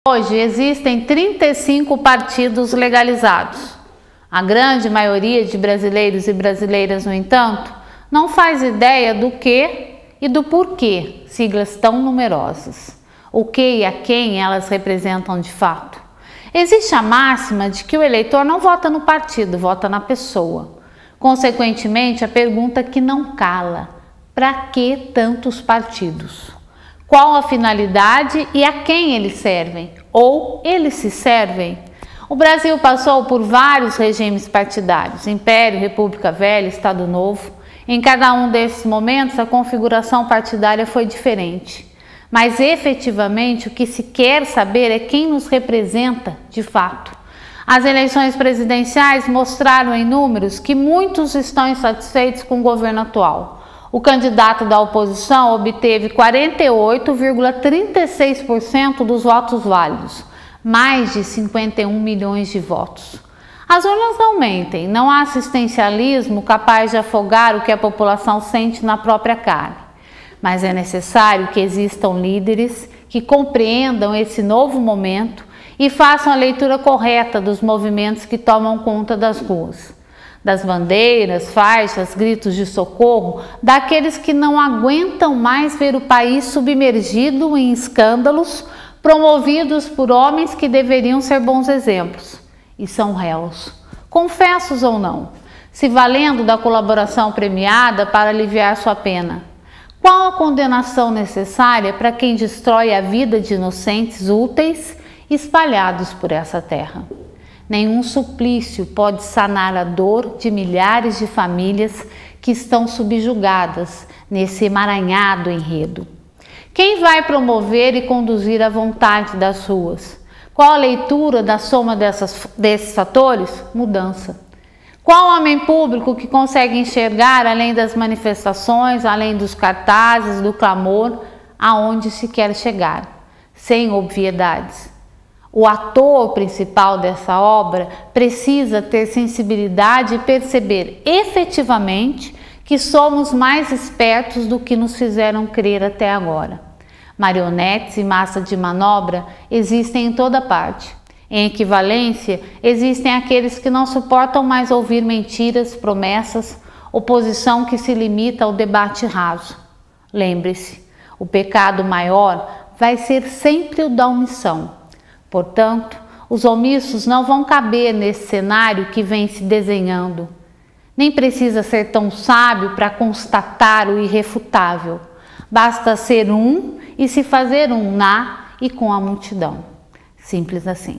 Hoje existem 35 partidos legalizados. A grande maioria de brasileiros e brasileiras, no entanto, não faz ideia do que e do porquê siglas tão numerosas, o que e a quem elas representam de fato. Existe a máxima de que o eleitor não vota no partido, vota na pessoa. Consequentemente, a pergunta que não cala: para que tantos partidos? Qual a finalidade e a quem eles servem? Ou eles se servem? O Brasil passou por vários regimes partidários: Império, República Velha, Estado Novo. Em cada um desses momentos, a configuração partidária foi diferente. Mas efetivamente o que se quer saber é quem nos representa de fato. As eleições presidenciais mostraram em números que muitos estão insatisfeitos com o governo atual. O candidato da oposição obteve 48,36% dos votos válidos, mais de 51 milhões de votos. As urnas não mentem, não há assistencialismo capaz de afogar o que a população sente na própria carne. Mas é necessário que existam líderes que compreendam esse novo momento e façam a leitura correta dos movimentos que tomam conta das ruas. Das bandeiras, faixas, gritos de socorro, daqueles que não aguentam mais ver o país submergido em escândalos promovidos por homens que deveriam ser bons exemplos e são réus, confessos ou não, se valendo da colaboração premiada para aliviar sua pena. Qual a condenação necessária para quem destrói a vida de inocentes úteis espalhados por essa terra? Nenhum suplício pode sanar a dor de milhares de famílias que estão subjugadas nesse emaranhado enredo. Quem vai promover e conduzir a vontade das ruas? Qual a leitura da soma desses fatores? Mudança. Qual homem público que consegue enxergar, além das manifestações, além dos cartazes, do clamor, aonde se quer chegar, sem obviedades? O ator principal dessa obra precisa ter sensibilidade e perceber efetivamente que somos mais espertos do que nos fizeram crer até agora. Marionetes e massa de manobra existem em toda parte. Em equivalência, existem aqueles que não suportam mais ouvir mentiras, promessas, oposição que se limita ao debate raso. Lembre-se, o pecado maior vai ser sempre o da omissão. Portanto, os omissos não vão caber nesse cenário que vem se desenhando. Nem precisa ser tão sábio para constatar o irrefutável. Basta ser um e se fazer um na e com a multidão. Simples assim.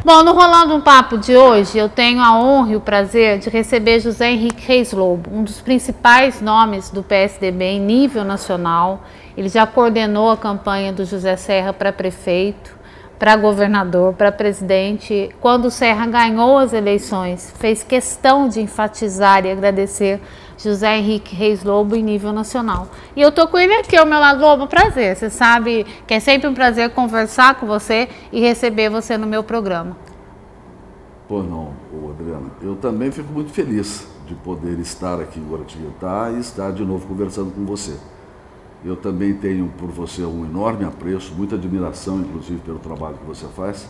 Bom, no Rolando um Papo de hoje, eu tenho a honra e o prazer de receber José Henrique Reis Lobo, um dos principais nomes do PSDB em nível nacional. Ele já coordenou a campanha do José Serra para prefeito, para governador, para presidente. Quando o Serra ganhou as eleições, fez questão de enfatizar e agradecer José Henrique Reis Lobo em nível nacional. E eu tô com ele aqui ao meu lado. Lobo, prazer. Você sabe que é sempre um prazer conversar com você e receber você no meu programa. Pô, não, Adriana, eu também fico muito feliz de poder estar aqui em Guaratinguetá e estar de novo conversando com você. Eu também tenho por você um enorme apreço, muita admiração, inclusive, pelo trabalho que você faz,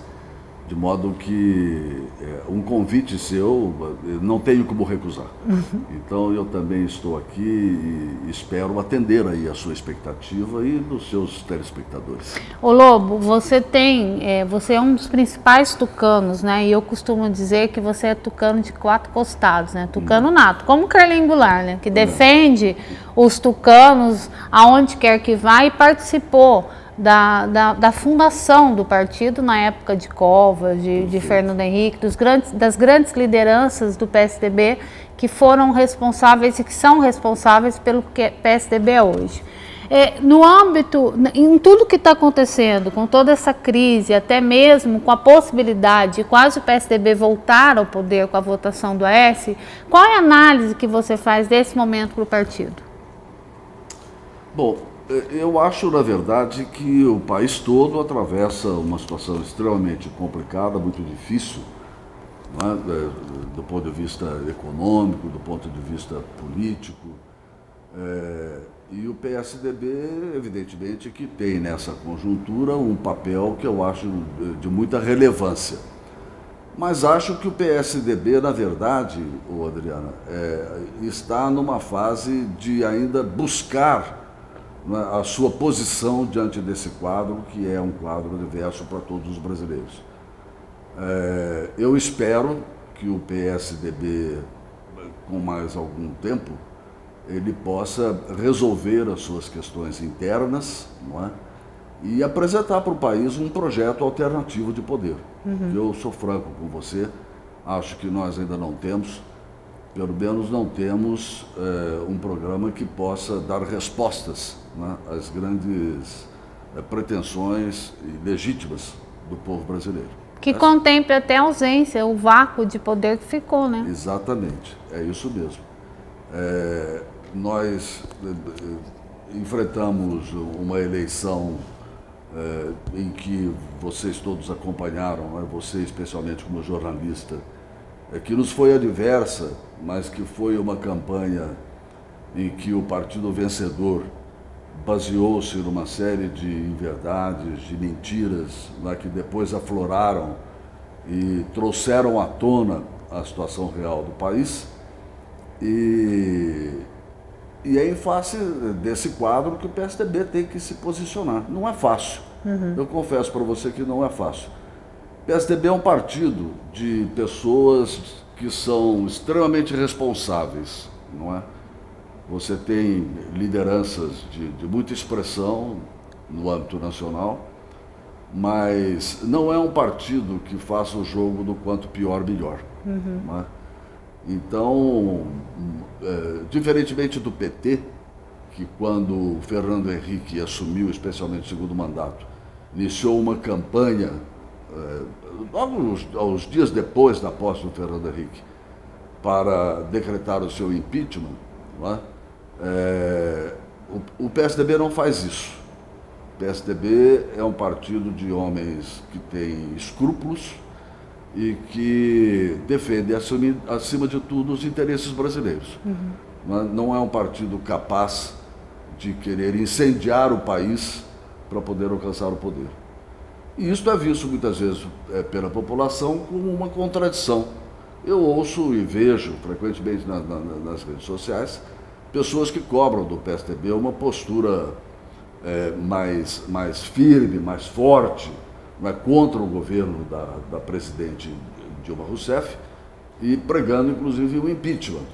de modo que um convite seu não tenho como recusar. Então eu também estou aqui e espero atender aí a sua expectativa e dos seus telespectadores. Ô Lobo, você é um dos principais tucanos, né? E eu costumo dizer que você é tucano de 4 costados, né? Tucano nato, como Carlinhos Goulart, né? Que defende os tucanos aonde quer que vá e participou da fundação do partido na época de Covas, de Fernando Henrique, das grandes lideranças do PSDB que foram responsáveis e que são responsáveis pelo que PSDB é hoje. No âmbito, em tudo que está acontecendo, com toda essa crise, até mesmo com a possibilidade de quase o PSDB voltar ao poder com a votação do Aécio, qual é a análise que você faz desse momento para o partido? Bom, eu acho, na verdade, que o país todo atravessa uma situação extremamente complicada, muito difícil, né, do ponto de vista econômico, do ponto de vista político. E o PSDB, evidentemente, que tem nessa conjuntura um papel que eu acho de muita relevância. Mas acho que o PSDB, na verdade, Adriana, está numa fase de ainda buscar, né, a sua posição diante desse quadro, que é um quadro adverso para todos os brasileiros. Eu espero que o PSDB, com mais algum tempo, ele possa resolver as suas questões internas, não é? E apresentar para o país um projeto alternativo de poder. Eu sou franco com você, acho que nós ainda não temos, pelo menos não temos um programa que possa dar respostas, né, às grandes pretensões legítimas do povo brasileiro. Que contemple até a ausência, o vácuo de poder que ficou, né? Exatamente, é isso mesmo. Nós enfrentamos uma eleição em que vocês todos acompanharam, né, você especialmente como jornalista, que nos foi adversa, mas que foi uma campanha em que o partido vencedor baseou-se numa série de inverdades, de mentiras, né, que depois afloraram e trouxeram à tona a situação real do país. E é em face desse quadro que o PSDB tem que se posicionar. Não é fácil. Eu confesso para você que não é fácil. O PSDB é um partido de pessoas que são extremamente responsáveis, não é? Você tem lideranças de muita expressão no âmbito nacional, mas não é um partido que faça o jogo do quanto pior, melhor. Não é? Então, diferentemente do PT, que quando o Fernando Henrique assumiu, especialmente o segundo mandato, iniciou uma campanha, logo aos dias depois da posse do Fernando Henrique, para decretar o seu impeachment, não é? O PSDB não faz isso. O PSDB é um partido de homens que têm escrúpulos e que defende, acima de tudo, os interesses brasileiros. Não é um partido capaz de querer incendiar o país para poder alcançar o poder. E isso é visto muitas vezes pela população como uma contradição. Eu ouço e vejo frequentemente nas redes sociais pessoas que cobram do PSDB uma postura mais firme, mais forte, contra o governo da presidente Dilma Rousseff e pregando inclusive o impeachment.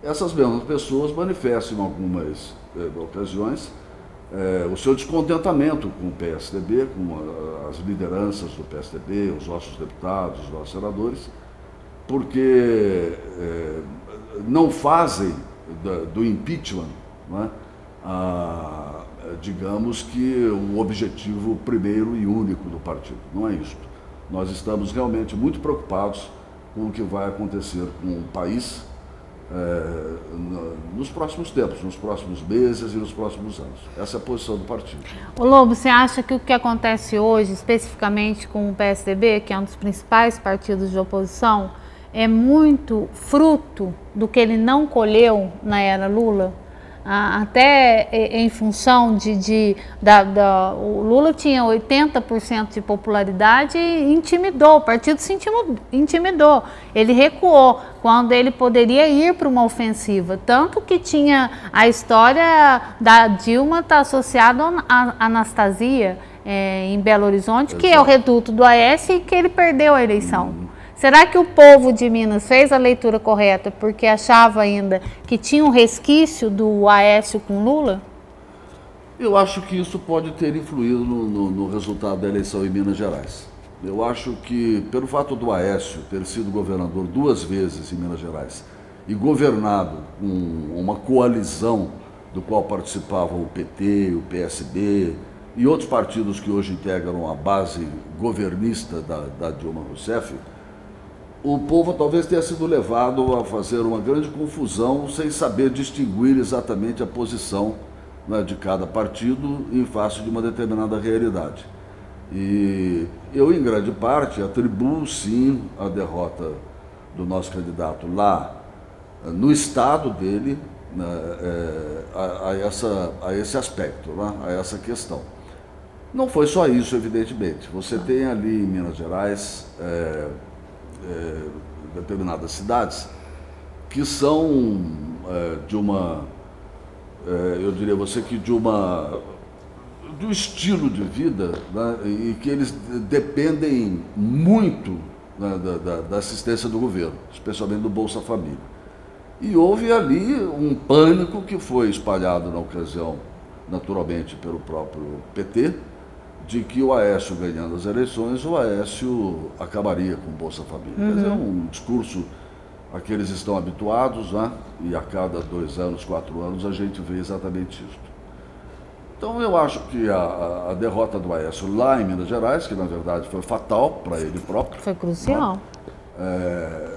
Essas mesmas pessoas manifestam em algumas ocasiões o seu descontentamento com o PSDB, com as lideranças do PSDB, os nossos deputados, os nossos senadores, porque não fazem do impeachment, né, digamos que o objetivo primeiro e único do partido. Não é isso. Nós estamos realmente muito preocupados com o que vai acontecer com o país nos próximos tempos, nos próximos meses e nos próximos anos. Essa é a posição do partido. Ô Lobo, você acha que o que acontece hoje, especificamente com o PSDB, que é um dos principais partidos de oposição, é muito fruto do que ele não colheu na era Lula? Até em função o Lula tinha 80% de popularidade e intimidou, o partido se intimidou, ele recuou quando ele poderia ir para uma ofensiva, tanto que tinha a história da Dilma está associada a Anastasia em Belo Horizonte, que é o reduto do Aécio e que ele perdeu a eleição. Será que o povo de Minas fez a leitura correta porque achava ainda que tinha um resquício do Aécio com Lula? Eu acho que isso pode ter influído no resultado da eleição em Minas Gerais. Eu acho que, pelo fato do Aécio ter sido governador 2 vezes em Minas Gerais e governado com uma coalizão do qual participavam o PT, o PSB e outros partidos que hoje integram a base governista da Dilma Rousseff, o povo talvez tenha sido levado a fazer uma grande confusão sem saber distinguir exatamente a posição, né, de cada partido em face de uma determinada realidade. E eu, em grande parte, atribuo sim a derrota do nosso candidato lá no estado dele, né, a esse aspecto, né, a essa questão. Não foi só isso, evidentemente. Você tem ali em Minas Gerais determinadas cidades que são de uma, eu diria você que do estilo de vida, né, e que eles dependem muito, né, da assistência do governo, especialmente do Bolsa Família. E houve ali um pânico que foi espalhado na ocasião, naturalmente, pelo próprio PT, de que o Aécio ganhando as eleições, o Aécio acabaria com o Bolsa Família. Quer dizer, é um discurso a que eles estão habituados, né? E a cada 2 anos, 4 anos, a gente vê exatamente isso. Então eu acho que a derrota do Aécio lá em Minas Gerais, que na verdade foi fatal para ele próprio, foi crucial, né?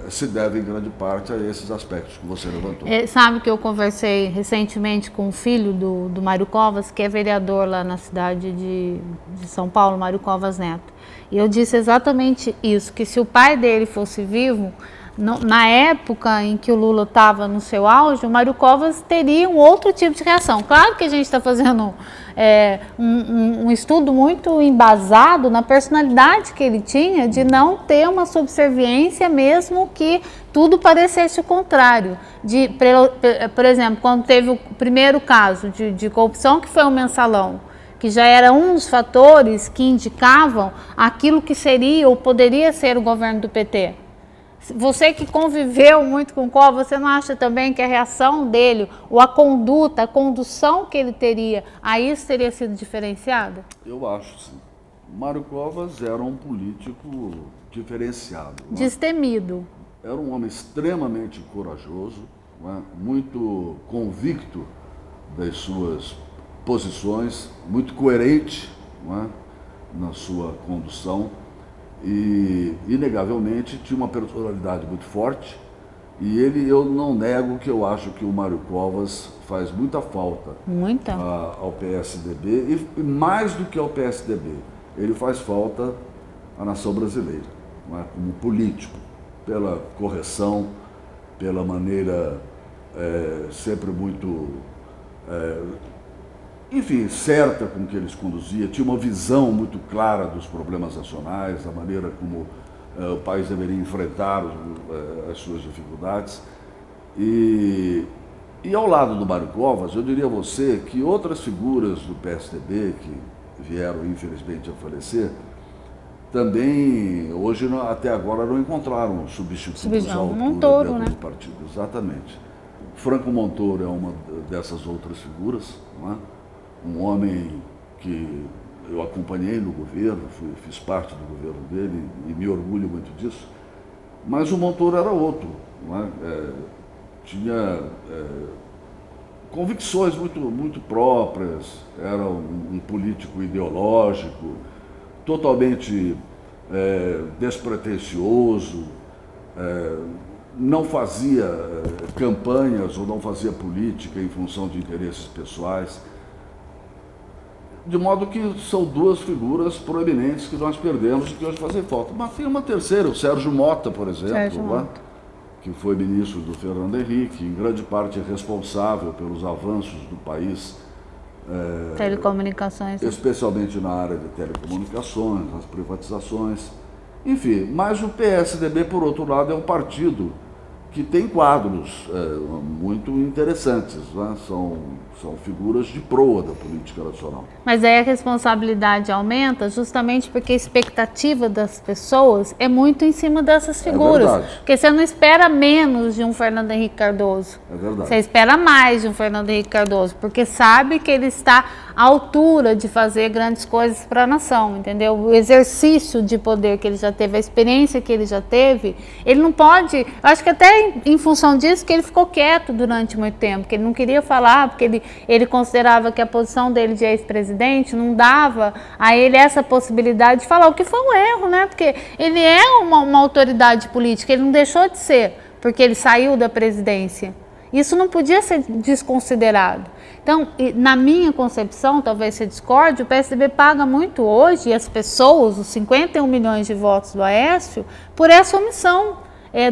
Se deve em grande parte a esses aspectos que você levantou. Sabe que eu conversei recentemente com o filho do Mário Covas, que é vereador lá na cidade de São Paulo, Mário Covas Neto. E eu disse exatamente isso, que se o pai dele fosse vivo, na época em que o Lula estava no seu auge, o Mário Covas teria um outro tipo de reação. Claro que a gente está fazendo um estudo muito embasado na personalidade que ele tinha, de não ter uma subserviência mesmo que tudo parecesse o contrário. Por exemplo, quando teve o primeiro caso de corrupção, que foi o mensalão, que já era um dos fatores que indicavam aquilo que seria ou poderia ser o governo do PT. Você que conviveu muito com o Covas, você não acha também que a reação dele, ou a conduta, a condução que ele teria, a isso teria sido diferenciada? Eu acho, sim. Mário Covas era um político diferenciado. Destemido. Era um homem extremamente corajoso, né? Muito convicto das suas posições, muito coerente, né? Na sua condução. E, inegavelmente, tinha uma personalidade muito forte. E eu não nego que eu acho que o Mário Covas faz muita falta ao PSDB, e mais do que ao PSDB, ele faz falta à nação brasileira, não é? Como político, pela correção, pela maneira sempre muito... enfim, certa com que eles conduziam, tinha uma visão muito clara dos problemas nacionais, da maneira como o país deveria enfrentar as suas dificuldades. E ao lado do Mário Covas, eu diria a você que outras figuras do PSDB, que vieram infelizmente a falecer, também, hoje, até agora, não encontraram substitutos à altura Montoro, dentro do partido. Exatamente. Franco Montoro é uma dessas outras figuras, não é? Um homem que eu acompanhei no governo, fiz parte do governo dele e me orgulho muito disso, mas o Montoro era outro, não é? Tinha convicções muito próprias, era um político ideológico, totalmente despretensioso, não fazia campanhas ou não fazia política em função de interesses pessoais. De modo que são duas figuras proeminentes que nós perdemos e que hoje fazem falta. Mas tem uma terceira, o Sérgio Mota, por exemplo, que foi ministro do Fernando Henrique, em grande parte responsável pelos avanços do país. Telecomunicações. Especialmente na área de telecomunicações, nas privatizações. Enfim, mas o PSDB, por outro lado, é um partido que tem quadros muito interessantes, né? São figuras de proa da política nacional. Mas aí a responsabilidade aumenta justamente porque a expectativa das pessoas é muito em cima dessas figuras. É verdade. Porque você não espera menos de um Fernando Henrique Cardoso. É verdade. Você espera mais de um Fernando Henrique Cardoso, porque sabe que ele está à altura de fazer grandes coisas para a nação, entendeu? O exercício de poder que ele já teve, a experiência que ele já teve, ele não pode... Eu acho que até até em função disso que ele ficou quieto durante muito tempo, que ele não queria falar, porque ele considerava que a posição dele de ex-presidente não dava a ele essa possibilidade de falar, o que foi um erro, né? Porque ele é uma autoridade política, ele não deixou de ser, porque ele saiu da presidência. Isso não podia ser desconsiderado. Então, na minha concepção, talvez você discorde, o PSDB paga muito hoje, e as pessoas, os 51 milhões de votos do Aécio, por essa omissão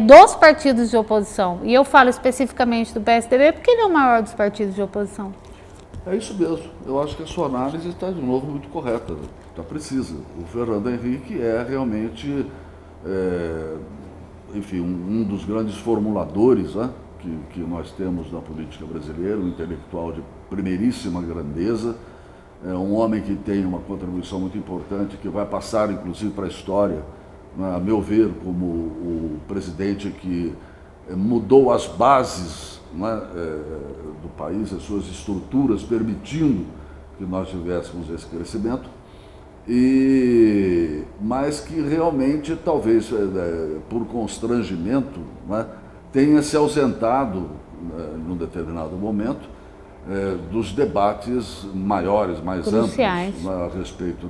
dos partidos de oposição. E eu falo especificamente do PSDB porque ele é o maior dos partidos de oposição. É isso mesmo. Eu acho que a sua análise está, de novo, muito correta, está precisa. O Fernando Henrique é realmente, enfim, um dos grandes formuladores, né, que nós temos na política brasileira, um intelectual de primeiríssima grandeza, é um homem que tem uma contribuição muito importante, que vai passar, inclusive, para a história, né, a meu ver, como o presidente que mudou as bases, né, do país, as suas estruturas, permitindo que nós tivéssemos esse crescimento, mas que realmente, talvez por constrangimento, né, tenha se ausentado, num determinado momento, dos debates maiores, mais amplos, né, a respeito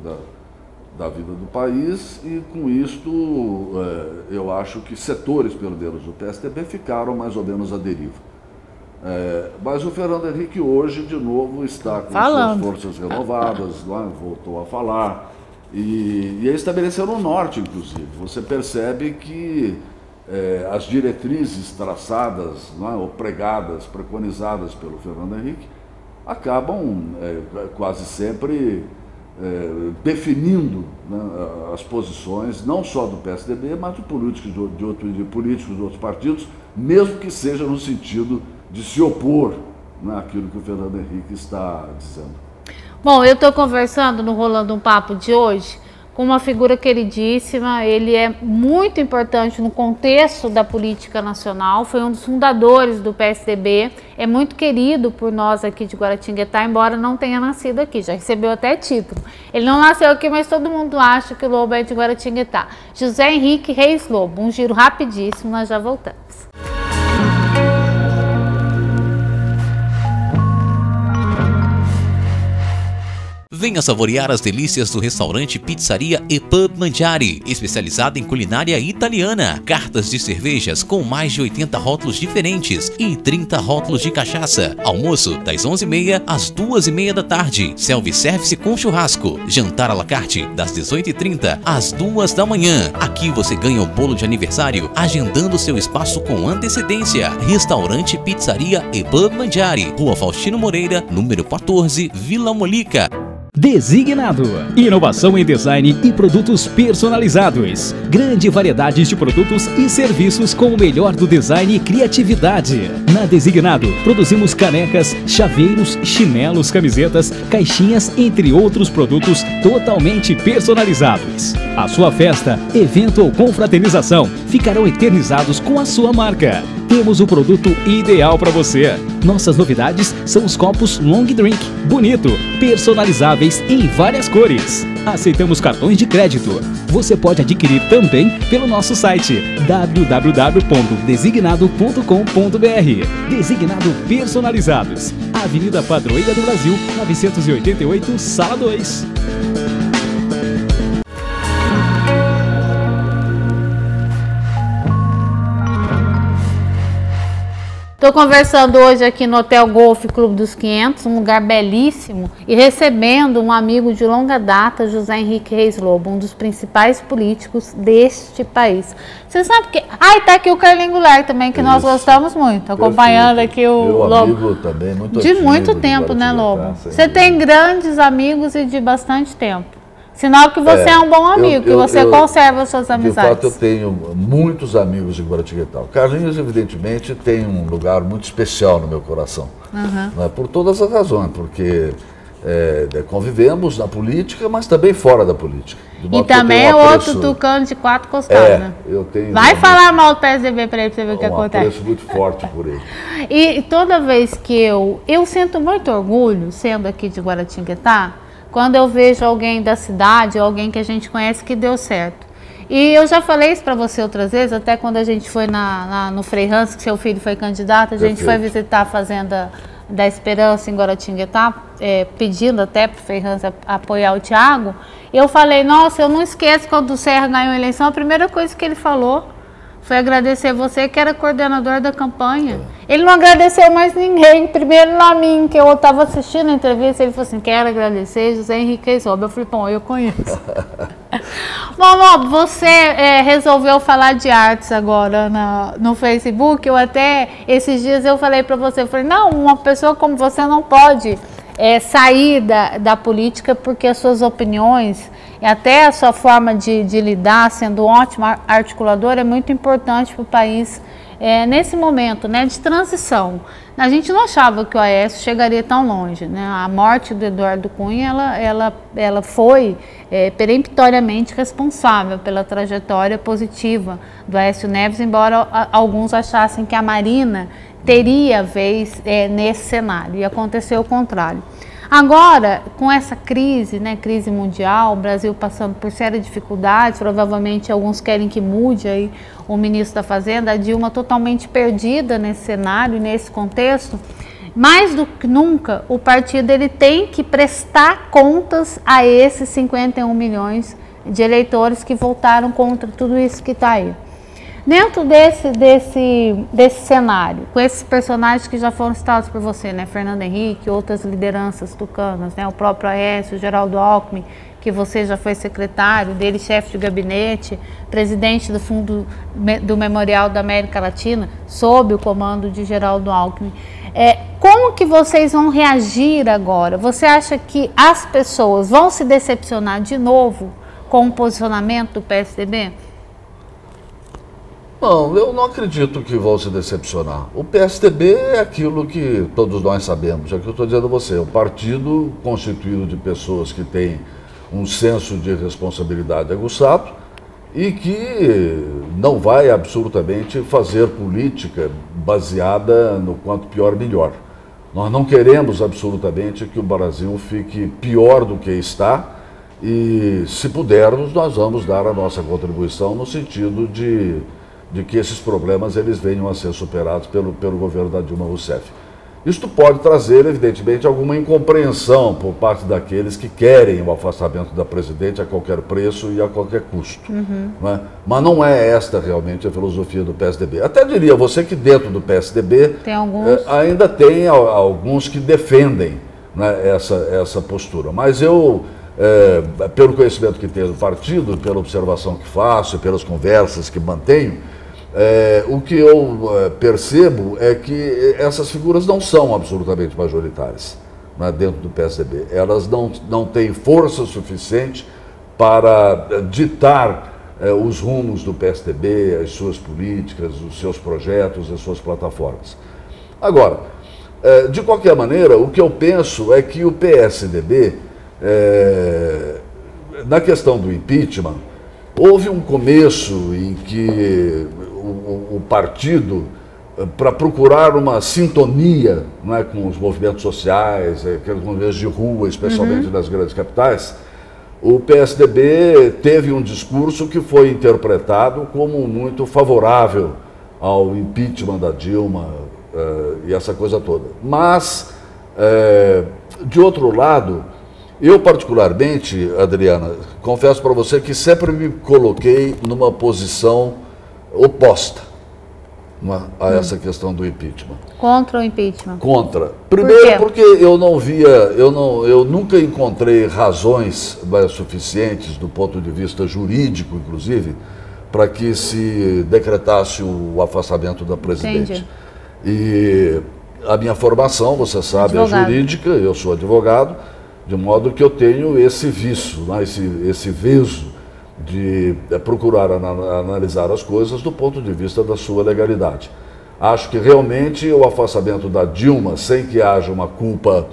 da vida do país, e com isto eu acho que setores, pelo menos do PSDB, ficaram mais ou menos à deriva. Mas o Fernando Henrique hoje, de novo, está com suas forças renovadas, né, voltou a falar, e estabeleceu no norte, inclusive. Você percebe que as diretrizes traçadas, né, ou pregadas, preconizadas pelo Fernando Henrique, acabam quase sempre definindo, né, as posições, não só do PSDB, mas de políticos de outros partidos, mesmo que seja no sentido de se opor, né, àquilo que o Fernando Henrique está dizendo. Bom, eu estou conversando no Rolando um Papo de hoje com uma figura queridíssima, ele é muito importante no contexto da política nacional, foi um dos fundadores do PSDB, é muito querido por nós aqui de Guaratinguetá, embora não tenha nascido aqui, já recebeu até título. Ele não nasceu aqui, mas todo mundo acha que o Lobo é de Guaratinguetá. José Henrique Reis Lobo, um giro rapidíssimo, nós já voltamos. Venha saborear as delícias do restaurante Pizzaria e Pub Mangiare, especializada em culinária italiana. Cartas de cervejas com mais de 80 rótulos diferentes e 30 rótulos de cachaça. Almoço das 11h30 às 2h30 da tarde. Self-service com churrasco. Jantar à la carte das 18h30 às 2 da manhã. Aqui você ganha o bolo de aniversário agendando seu espaço com antecedência. Restaurante Pizzaria e Pub Mangiare, Rua Faustino Moreira, número 14, Vila Molica. Designado. Inovação em design e produtos personalizados. Grande variedade de produtos e serviços com o melhor do design e criatividade. Na Designado, produzimos canecas, chaveiros, chinelos, camisetas, caixinhas, entre outros produtos totalmente personalizados. A sua festa, evento ou confraternização ficarão eternizados com a sua marca. Temos o produto ideal para você. Nossas novidades são os copos Long Drink, bonito, personalizáveis em várias cores. Aceitamos cartões de crédito. Você pode adquirir também pelo nosso site www.designado.com.br. Designado Personalizados. Avenida Padroeira do Brasil, 988, Sala 2. Estou conversando hoje aqui no Hotel Golf Clube dos 500, um lugar belíssimo, e recebendo um amigo de longa data, José Henrique Reis Lobo, um dos principais políticos deste país. Você sabe que... tá aqui o Carlinhos Goulart também, que nós gostamos muito, acompanhando aqui o Meu Lobo. Amigo também, muito de muito tempo, né, Lobo? Você tem grandes amigos e de bastante tempo. Sinal que você é um bom amigo, que você conserva as suas amizades. De fato, eu tenho muitos amigos de Guaratinguetá. O Carlinhos, evidentemente, tem um lugar muito especial no meu coração. Né? Por todas as razões, porque convivemos na política, mas também fora da política. E também é outro tucano de 4 costados, né? Eu tenho falar mal do PSDB para ele, pra você ver o que acontece. Um apreço muito forte por ele. E toda vez que eu sinto muito orgulho, sendo aqui de Guaratinguetá, quando eu vejo alguém da cidade, alguém que a gente conhece que deu certo. E eu já falei isso para você outras vezes, até quando a gente foi no Frei Hans, que seu filho foi candidato, a gente foi visitar a Fazenda da Esperança em Guaratinguetá, pedindo até para o Frei Hans apoiar o Thiago. Eu falei, nossa, eu não esqueço quando o Serra ganhou a eleição, a primeira coisa que ele falou foi agradecer você, que era coordenador da campanha. Ele não agradeceu mais ninguém, primeiro a mim, que eu estava assistindo a entrevista, ele falou assim, quero agradecer José Henrique Queiroz. Eu falei, bom, eu conheço. Bom, você resolveu falar de artes agora no Facebook, eu até, esses dias eu falei para você, eu falei, não, uma pessoa como você não pode sair da política porque as suas opiniões e até a sua forma de lidar, sendo um ótimo articulador, é muito importante para o país nesse momento, né, de transição. A gente não achava que o Aécio chegaria tão longe, né? A morte do Eduardo Cunha, ela foi peremptoriamente responsável pela trajetória positiva do Aécio Neves, embora alguns achassem que a Marina teria vez nesse cenário, e aconteceu o contrário. Agora, com essa crise, né, crise mundial, o Brasil passando por sérias dificuldades, provavelmente alguns querem que mude aí o ministro da Fazenda, a Dilma totalmente perdida nesse cenário, nesse contexto, mais do que nunca o partido ele tem que prestar contas a esses 51 milhões de eleitores que votaram contra tudo isso que está aí. Dentro desse cenário, com esses personagens que já foram citados por você, né, Fernando Henrique, outras lideranças tucanas, né, o próprio Aécio, o Geraldo Alckmin, que você já foi secretário dele, chefe de gabinete, presidente do Fundo do Memorial da América Latina, sob o comando de Geraldo Alckmin. Como que vocês vão reagir agora? Você acha que as pessoas vão se decepcionar de novo com o posicionamento do PSDB? Não, eu não acredito que vão se decepcionar. O PSDB é aquilo que todos nós sabemos, é o que eu estou dizendo a você, é um partido constituído de pessoas que têm um senso de responsabilidade aguçado e que não vai absolutamente fazer política baseada no quanto pior, melhor. Nós não queremos absolutamente que o Brasil fique pior do que está e, se pudermos, nós vamos dar a nossa contribuição no sentido de que esses problemas eles venham a ser superados pelo governo da Dilma Rousseff. Isto pode trazer, evidentemente, alguma incompreensão por parte daqueles que querem o afastamento da presidente a qualquer preço e a qualquer custo. Né? Mas não é esta realmente a filosofia do PSDB. Até diria você que dentro do PSDB ainda tem alguns que defendem, né, essa postura. Mas eu, pelo conhecimento que tenho do partido, pela observação que faço, pelas conversas que mantenho, o que eu percebo é que essas figuras não são absolutamente majoritárias, né, dentro do PSDB. Elas não têm força suficiente para ditar os rumos do PSDB, as suas políticas, os seus projetos, as suas plataformas. Agora, de qualquer maneira, o que eu penso é que o PSDB, na questão do impeachment, houve um começo em que o partido, para procurar uma sintonia, não é, com os movimentos sociais, aqueles movimentos de rua, especialmente nas grandes capitais, o PSDB teve um discurso que foi interpretado como muito favorável ao impeachment da Dilma e essa coisa toda. Mas, de outro lado, eu particularmente, Adriana, confesso para você que sempre me coloquei numa posição oposta a essa questão do impeachment. Contra o impeachment? Contra. Primeiro porque eu nunca encontrei razões suficientes do ponto de vista jurídico, inclusive, para que se decretasse o afastamento da presidente. Entendi. E a minha formação, você sabe, é jurídica, eu sou advogado, de modo que eu tenho esse vício, né, esse veso de procurar analisar as coisas do ponto de vista da sua legalidade. Acho que realmente o afastamento da Dilma, sem que haja uma culpa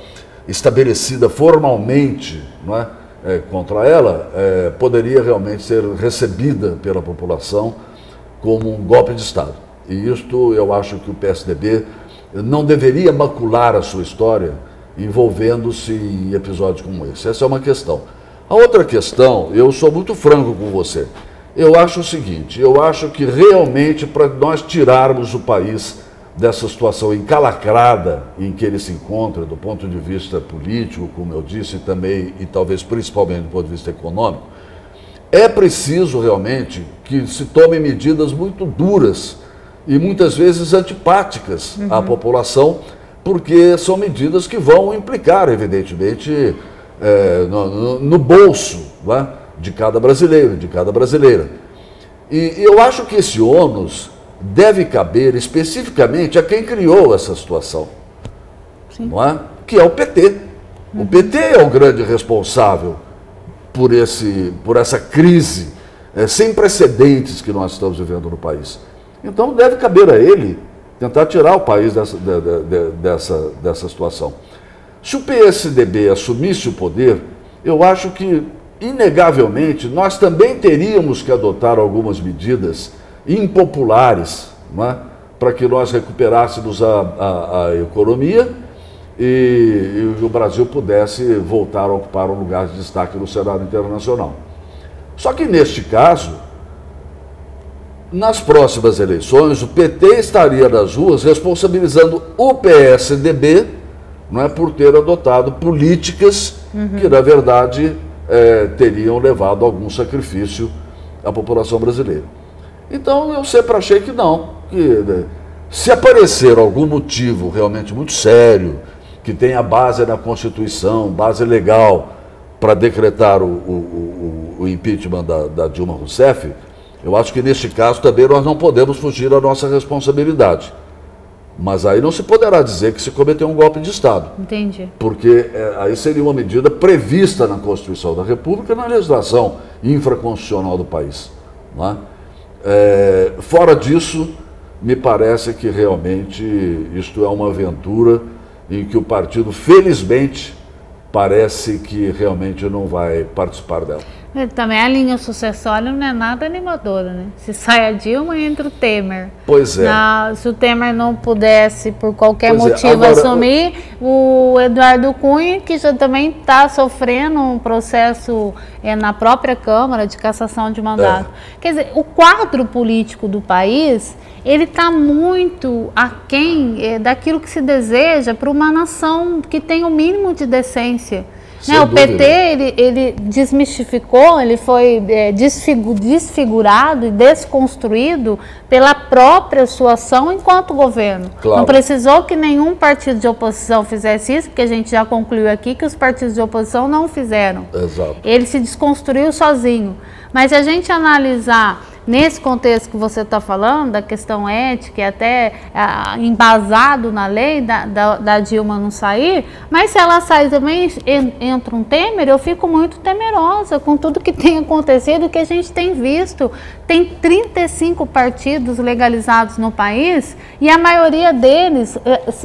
estabelecida formalmente, não é, contra ela, poderia realmente ser recebida pela população como um golpe de Estado. E isto eu acho que o PSDB não deveria macular a sua história envolvendo-se em episódios como esse. Essa é uma questão. A outra questão, eu sou muito franco com você, Eu acho o seguinte, eu acho que realmente para nós tirarmos o país dessa situação encalacrada em que ele se encontra do ponto de vista político, como eu disse, também e talvez principalmente do ponto de vista econômico, é preciso realmente que se tomem medidas muito duras e muitas vezes antipáticas à população, porque são medidas que vão implicar, evidentemente, no bolso, né, de cada brasileiro, de cada brasileira. E eu acho que esse ônus deve caber especificamente a quem criou essa situação, não é? Que é o PT. O PT é o grande responsável por essa crise sem precedentes que nós estamos vivendo no país. Então deve caber a ele tentar tirar o país dessa situação. Se o PSDB assumisse o poder, eu acho que, inegavelmente, nós também teríamos que adotar algumas medidas impopulares, né, para que nós recuperássemos a economia e o Brasil pudesse voltar a ocupar um lugar de destaque no cenário internacional. Só que, neste caso, nas próximas eleições, o PT estaria nas ruas responsabilizando o PSDB, não é, por ter adotado políticas que, na verdade, teriam levado a algum sacrifício à população brasileira. Então, eu sempre achei que não, que se aparecer algum motivo realmente muito sério, que tenha base na Constituição, base legal, para decretar o impeachment da Dilma Rousseff, eu acho que neste caso também nós não podemos fugir da nossa responsabilidade. Mas aí não se poderá dizer que se cometeu um golpe de Estado. Entendi. Porque aí seria uma medida prevista na Constituição da República e na legislação infraconstitucional do país. Não é? Fora disso, me parece que realmente isto é uma aventura em que o partido, felizmente, parece que realmente não vai participar dela. Também a linha sucessória não é nada animadora, né? Se sai a Dilma, entra o Temer. Pois é. Se o Temer não pudesse, por qualquer motivo, agora, assumir, o Eduardo Cunha, que já também está sofrendo um processo na própria Câmara de cassação de mandato. Quer dizer, o quadro político do país, ele está muito aquém daquilo que se deseja para uma nação que tem o mínimo de decência. Né, o PT, ele desmistificou, ele foi desfigurado e desconstruído pela própria sua ação enquanto governo. Claro. Não precisou que nenhum partido de oposição fizesse isso, porque a gente já concluiu aqui que os partidos de oposição não fizeram. Exato. Ele se desconstruiu sozinho. Mas se a gente analisar nesse contexto que você está falando, da questão ética e até embasado na lei da Dilma não sair, mas se ela sair também entra um Temer, eu fico muito temerosa com tudo que tem acontecido, que a gente tem visto. Tem 35 partidos legalizados no país e a maioria deles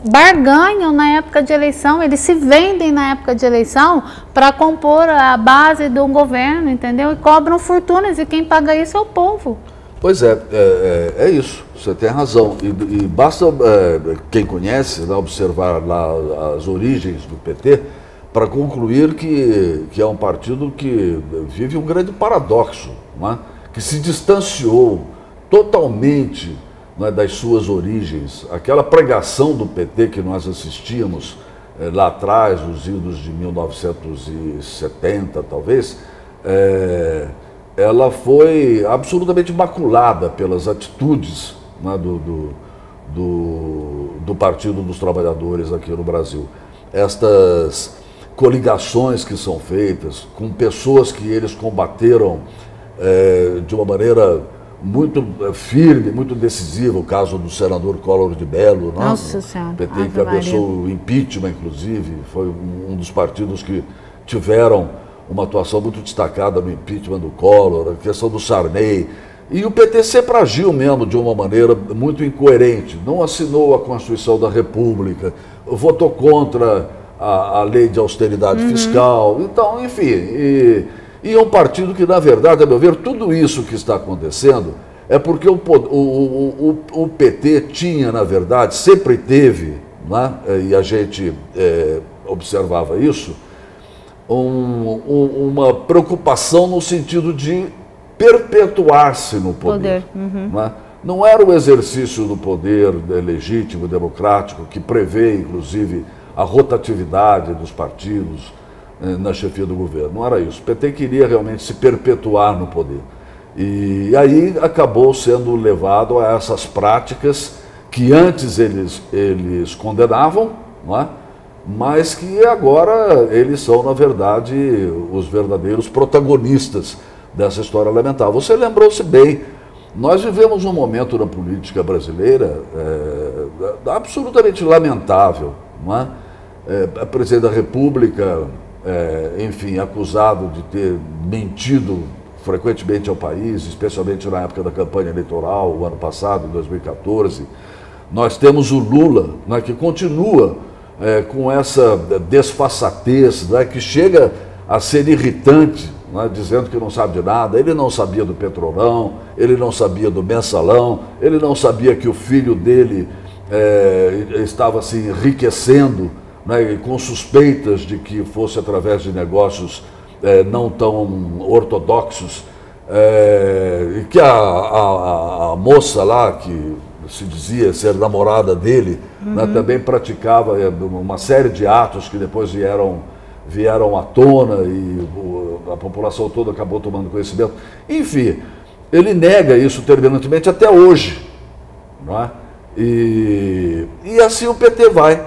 barganham na época de eleição, eles se vendem na época de eleição para compor a base do governo, entendeu? E cobram fortunas e quem paga isso é o povo. Pois é isso, você tem razão. E basta quem conhece, né, observar lá as origens do PT para concluir que é um partido que vive um grande paradoxo, né, que se distanciou totalmente, né, das suas origens. Aquela pregação do PT que nós assistíamos lá atrás, nos idos de 1970, talvez, ela foi absolutamente maculada pelas atitudes, né, do Partido dos Trabalhadores aqui no Brasil. Estas coligações que são feitas com pessoas que eles combateram de uma maneira muito firme, muito decisiva, o caso do senador Collor de Mello, né? Nossa Senhora. O PT encabeçou o impeachment, inclusive, foi um dos partidos que tiveram uma atuação muito destacada no impeachment do Collor, a questão do Sarney. E o PT sempre agiu mesmo de uma maneira muito incoerente, não assinou a Constituição da República, votou contra a lei de austeridade fiscal, então, enfim, e é um partido que, na verdade, a meu ver, tudo isso que está acontecendo é porque o PT tinha, na verdade, sempre teve, né, e a gente observava isso, uma preocupação no sentido de perpetuar-se no poder. Uhum. Não era o exercício do poder legítimo, democrático, que prevê, inclusive, a rotatividade dos partidos na chefia do governo. Não era isso. O PT queria realmente se perpetuar no poder. E aí acabou sendo levado a essas práticas que antes eles condenavam, não é? Mas que agora eles são, na verdade, os verdadeiros protagonistas dessa história lamentável. Você lembrou-se bem, nós vivemos um momento na política brasileira absolutamente lamentável, não é? A presidente da República, enfim, acusado de ter mentido frequentemente ao país, especialmente na época da campanha eleitoral, o ano passado, em 2014. Nós temos o Lula, né, que continua com essa desfaçatez, né, que chega a ser irritante, né, dizendo que não sabe de nada. Ele não sabia do Petrolão, ele não sabia do Mensalão, ele não sabia que o filho dele estava se enriquecendo, né, com suspeitas de que fosse através de negócios não tão ortodoxos, e que a moça lá, que se dizia ser namorada dele, né, também praticava uma série de atos que depois vieram à tona e a população toda acabou tomando conhecimento. Enfim, ele nega isso terminantemente até hoje, não é? E assim o PT vai.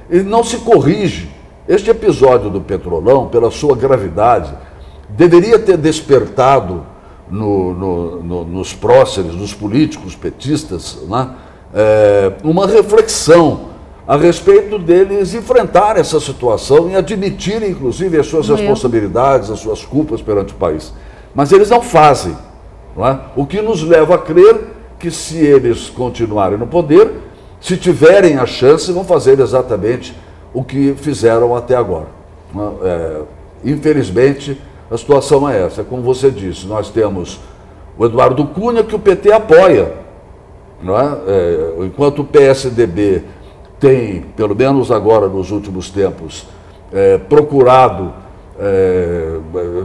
Ele não se corrige. Este episódio do Petrolão, pela sua gravidade, deveria ter despertado nos próceres, nos políticos petistas, né, uma reflexão a respeito deles enfrentarem essa situação e admitirem, inclusive, as suas responsabilidades, as suas culpas perante o país. Mas eles não fazem, não é? O que nos leva a crer que, se eles continuarem no poder, se tiverem a chance, vão fazer exatamente o que fizeram até agora. Infelizmente, a situação é essa. Como você disse, nós temos o Eduardo Cunha, que o PT apoia, não é? Enquanto o PSDB tem, pelo menos agora nos últimos tempos, procurado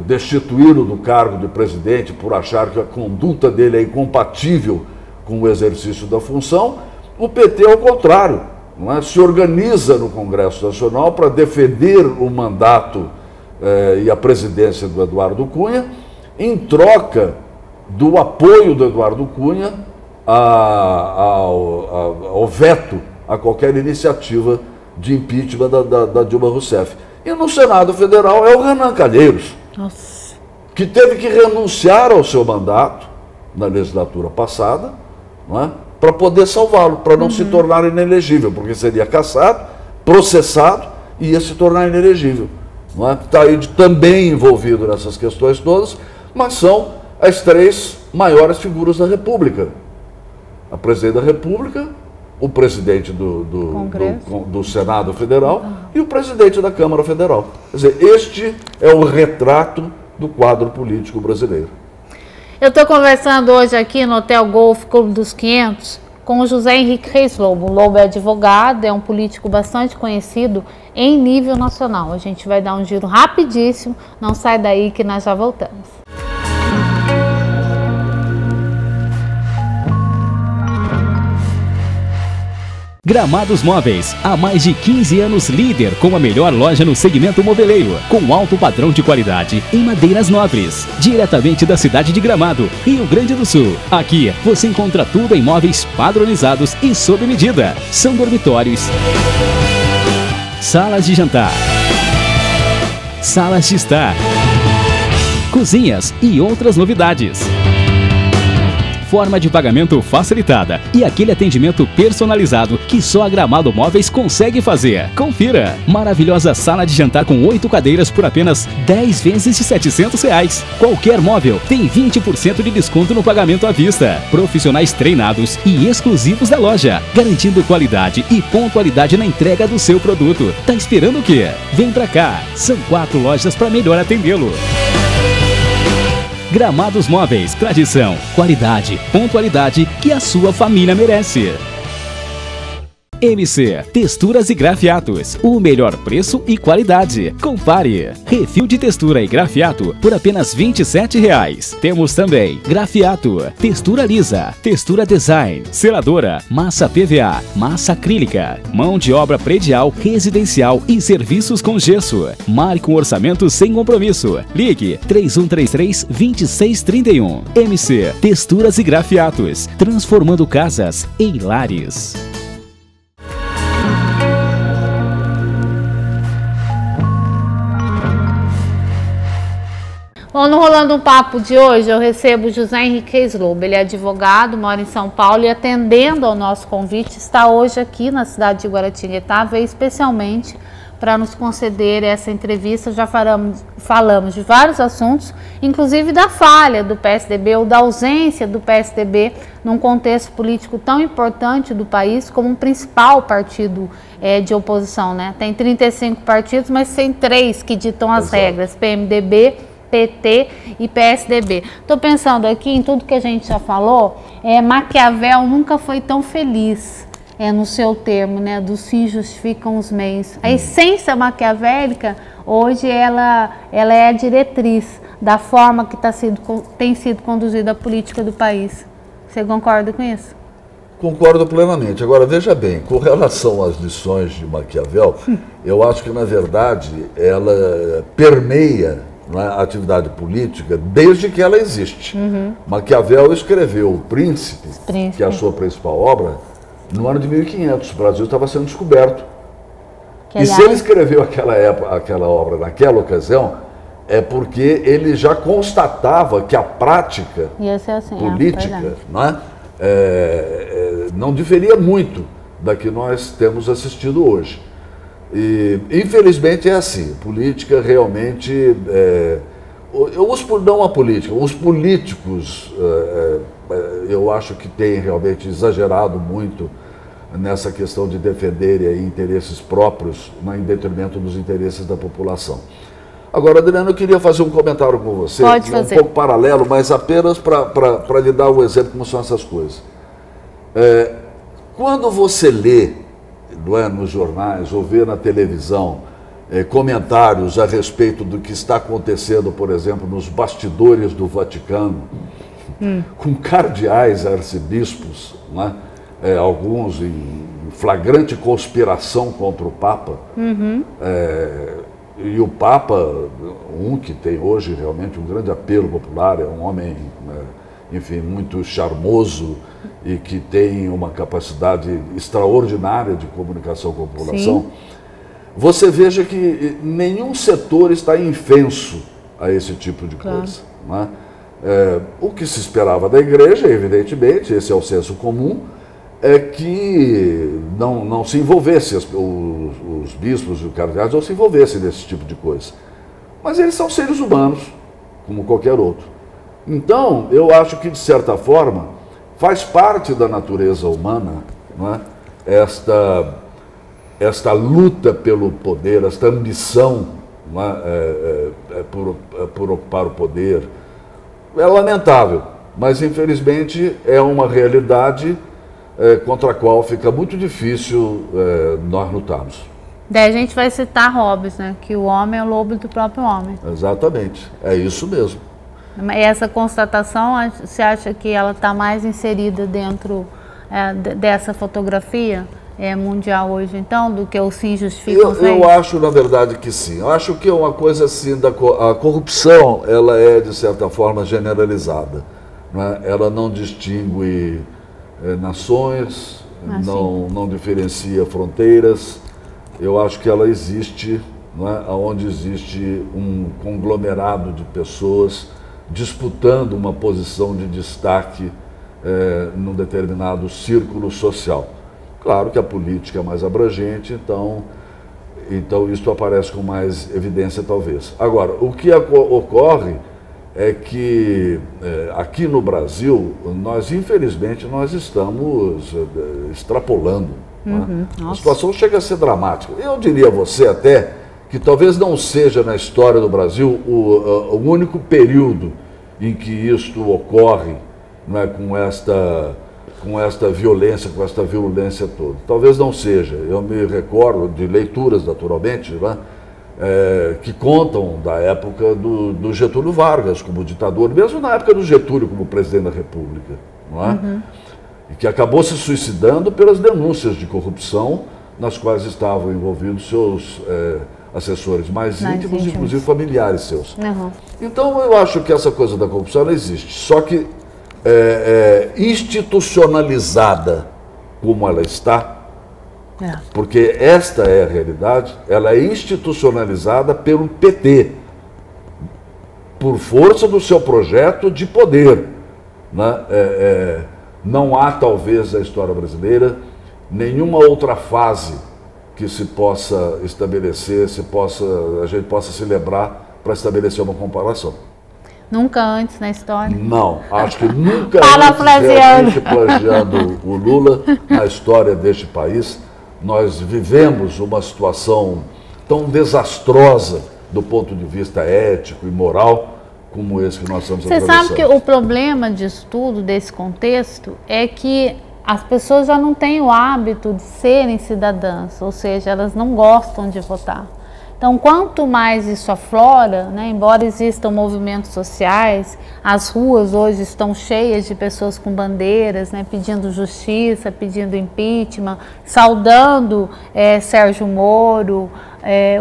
destituí-lo do cargo de presidente por achar que a conduta dele é incompatível com o exercício da função, o PT, ao contrário, não é? Se organiza no Congresso Nacional para defender o mandato e a presidência do Eduardo Cunha, em troca do apoio do Eduardo Cunha ao veto a qualquer iniciativa de impeachment da Dilma Rousseff. E no Senado Federal é o Renan Calheiros, que teve que renunciar ao seu mandato na legislatura passada, não é? Para poder salvá-lo, para não se tornar inelegível, porque seria cassado, processado e ia se tornar inelegível. Está aí também envolvido nessas questões todas, mas são as três maiores figuras da República. A presidente da República, o presidente do Senado Federal e o presidente da Câmara Federal. Quer dizer, este é o retrato do quadro político brasileiro. Eu estou conversando hoje aqui no Hotel Golf Clube dos 500 com o José Henrique Reis Lobo. O Lobo é advogado, é um político bastante conhecido em nível nacional. A gente vai dar um giro rapidíssimo, não sai daí que nós já voltamos. Gramados Móveis, há mais de 15 anos líder com a melhor loja no segmento moveleiro, com alto padrão de qualidade em madeiras nobres, diretamente da cidade de Gramado, Rio Grande do Sul. Aqui você encontra tudo em móveis padronizados e sob medida. São dormitórios, salas de jantar, salas de estar, cozinhas e outras novidades. Forma de pagamento facilitada e aquele atendimento personalizado que só a Gramado Móveis consegue fazer. Confira! Maravilhosa sala de jantar com 8 cadeiras por apenas 10 vezes de R$700. Qualquer móvel tem 20% de desconto no pagamento à vista. Profissionais treinados e exclusivos da loja, garantindo qualidade e pontualidade na entrega do seu produto. Tá esperando o quê? Vem pra cá! São 4 lojas para melhor atendê-lo. Gramados Móveis, tradição, qualidade, pontualidade que a sua família merece. MC Texturas e Grafiatos, o melhor preço e qualidade. Compare. Refil de textura e grafiato por apenas R$ 27,00. Temos também grafiato, textura lisa, textura design, seladora, massa PVA, massa acrílica, mão de obra predial, residencial e serviços com gesso. Marque um orçamento sem compromisso. Ligue 3133-2631. MC Texturas e Grafiatos, transformando casas em lares. Bom, no Rolando um Papo de hoje, eu recebo José Henrique Lobo. Ele é advogado, mora em São Paulo e, atendendo ao nosso convite, está hoje aqui na cidade de Guaratinguetá, veio especialmente para nos conceder essa entrevista. Já falamos de vários assuntos, inclusive da falha do PSDB ou da ausência do PSDB num contexto político tão importante do país como um principal partido de oposição, né? Tem 35 partidos, mas tem 3 que ditam as regras: PMDB, PT e PSDB. Estou pensando aqui em tudo que a gente já falou. Maquiavel nunca foi tão feliz no seu termo, né? Dos fins justificam os meios. A essência maquiavélica hoje ela é a diretriz da forma que tem sido conduzida a política do país. Você concorda com isso? Concordo plenamente. Agora, veja bem, com relação às lições de Maquiavel, eu acho que, na verdade, ela permeia a atividade política desde que ela existe. Maquiavel escreveu O Príncipe, que é a sua principal obra, no ano de 1500. O Brasil estava sendo descoberto. E se ele escreveu aquela obra naquela ocasião, é porque ele já constatava que a prática política não diferia muito da que nós temos assistido hoje. E, infelizmente, é assim. Política realmente... não a política, os políticos, eu acho que têm realmente exagerado muito nessa questão de defenderem interesses próprios em detrimento dos interesses da população. Agora, Adriana, eu queria fazer um comentário com você, um pouco paralelo, mas apenas para lhe dar um exemplo como são essas coisas. Quando você lê nos jornais ou vê na televisão comentários a respeito do que está acontecendo, por exemplo, nos bastidores do Vaticano, com cardeais arcebispos, alguns em flagrante conspiração contra o Papa, e o Papa, que tem hoje realmente um grande apelo popular, é um homem, enfim, muito charmoso e que tem uma capacidade extraordinária de comunicação com a população. Sim. Você veja que nenhum setor está infenso a esse tipo de coisa. O que se esperava da igreja, evidentemente, esse é o senso comum, é que não se envolvesse, os bispos e os cardeais não se envolvessem nesse tipo de coisa. Mas eles são seres humanos, como qualquer outro. Então, eu acho que, de certa forma, faz parte da natureza humana, esta luta pelo poder, esta ambição para o poder. É lamentável, mas infelizmente é uma realidade contra a qual fica muito difícil nós lutarmos. Daí a gente vai citar Hobbes, né? Que o homem é o lobo do próprio homem. Exatamente, é isso mesmo. E essa constatação, você acha que ela está mais inserida dentro dessa fotografia mundial hoje, então, do que os fins justificam os meios? Eu acho, na verdade, que sim. Eu acho que é uma coisa assim, a corrupção, ela é, de certa forma, generalizada. Ela não distingue nações, não diferencia fronteiras. Eu acho que ela existe, onde existe um conglomerado de pessoas disputando uma posição de destaque num determinado círculo social. Claro que a política é mais abrangente, então isso aparece com mais evidência, talvez. Agora, o que ocorre é que aqui no Brasil, infelizmente, nós estamos extrapolando. A situação chega a ser dramática. Eu diria a você até que talvez não seja na história do Brasil o único período em que isto ocorre, com com esta violência, com esta virulência toda. Talvez não seja. Eu me recordo de leituras, naturalmente, né, que contam da época do Getúlio Vargas como ditador, mesmo na época do Getúlio como presidente da República, não é? E que acabou se suicidando pelas denúncias de corrupção nas quais estavam envolvidos seus assessores mais íntimos, inclusive familiares seus. Então eu acho que essa coisa da corrupção não existe, só que institucionalizada como ela está, porque esta é a realidade, ela é institucionalizada pelo PT, por força do seu projeto de poder, né? Não há, talvez, na história brasileira, nenhuma outra fase que se possa estabelecer, a gente possa se lembrar para estabelecer uma comparação. Nunca antes na história? Não, acho que nunca antes, realmente, plagiando o Lula, na história deste país, nós vivemos uma situação tão desastrosa do ponto de vista ético e moral como esse que nós estamos atravessando. Você sabe que o problema disso tudo, desse contexto, é que as pessoas já não têm o hábito de serem cidadãs, ou seja, elas não gostam de votar. Então, quanto mais isso aflora, né, embora existam movimentos sociais, as ruas hoje estão cheias de pessoas com bandeiras, né, pedindo justiça, pedindo impeachment, saudando Sérgio Moro,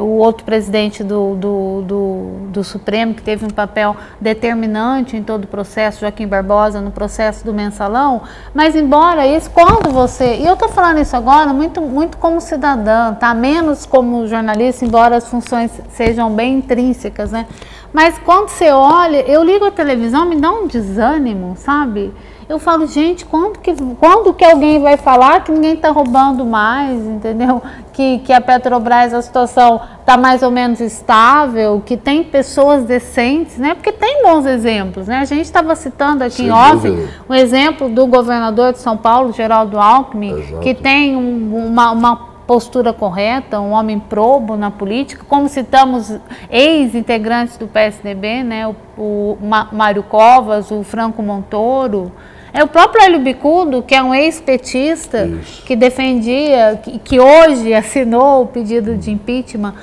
o outro presidente do Supremo, que teve um papel determinante em todo o processo, Joaquim Barbosa, no processo do Mensalão. Mas embora isso, quando você... E eu estou falando isso agora muito como cidadã, tá? Menos como jornalista, embora as funções sejam bem intrínsecas, né? Mas quando você olha, eu ligo a televisão, me dá um desânimo, sabe? Eu falo, gente, quando que alguém vai falar que ninguém está roubando mais, entendeu? Que a Petrobras, a situação está mais ou menos estável, que tem pessoas decentes, né? Porque tem bons exemplos, né? A gente estava citando aqui em off o exemplo do governador de São Paulo, Geraldo Alckmin, que tem uma postura correta, um homem probo na política, como citamos ex-integrantes do PSDB, né? O Mário Covas, o Franco Montoro, o próprio Hélio Bicudo, que é um ex-petista, que defendia, que hoje assinou o pedido de impeachment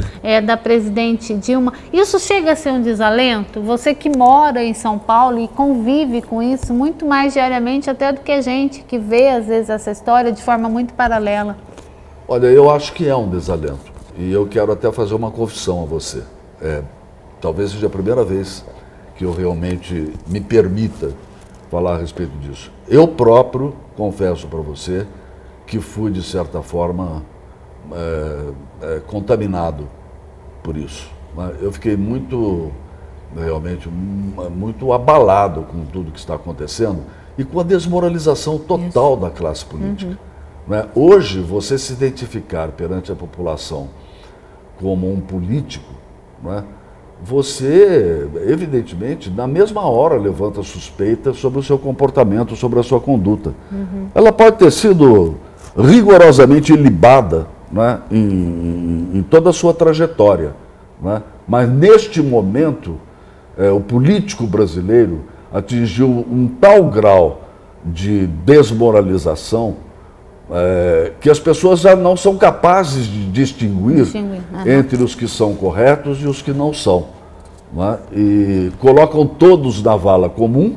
da presidente Dilma. Isso chega a ser um desalento? Você que mora em São Paulo e convive com isso muito mais diariamente até do que a gente, que vê às vezes essa história de forma muito paralela. Olha, eu acho que é um desalento, e eu quero até fazer uma confissão a você. Talvez seja a primeira vez que eu realmente me permita falar a respeito disso. Eu próprio, confesso para você, que fui, de certa forma, contaminado por isso. Eu fiquei realmente, muito abalado com tudo que está acontecendo e com a desmoralização total da classe política. Hoje, você se identificar perante a população como um político, você, evidentemente, na mesma hora levanta suspeitas sobre o seu comportamento, sobre a sua conduta. Ela pode ter sido rigorosamente ilibada, em toda a sua trajetória. Mas, neste momento, o político brasileiro atingiu um tal grau de desmoralização que as pessoas já não são capazes de distinguir entre os que são corretos e os que não são. E colocam todos na vala comum,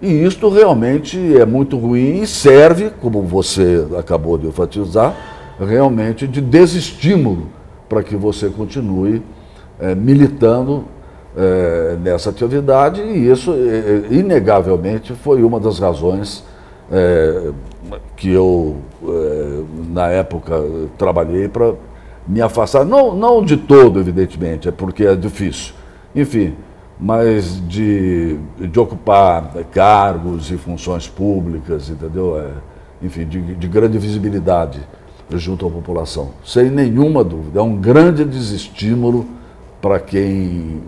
e isto realmente é muito ruim e serve, como você acabou de enfatizar, realmente de desestímulo para que você continue militando nessa atividade, e isso, inegavelmente, foi uma das razões que eu, na época, trabalhei para me afastar, não de todo, evidentemente, porque é difícil, enfim, mas de ocupar cargos e funções públicas, entendeu? Enfim, de grande visibilidade junto à população, sem nenhuma dúvida. É um grande desestímulo para quem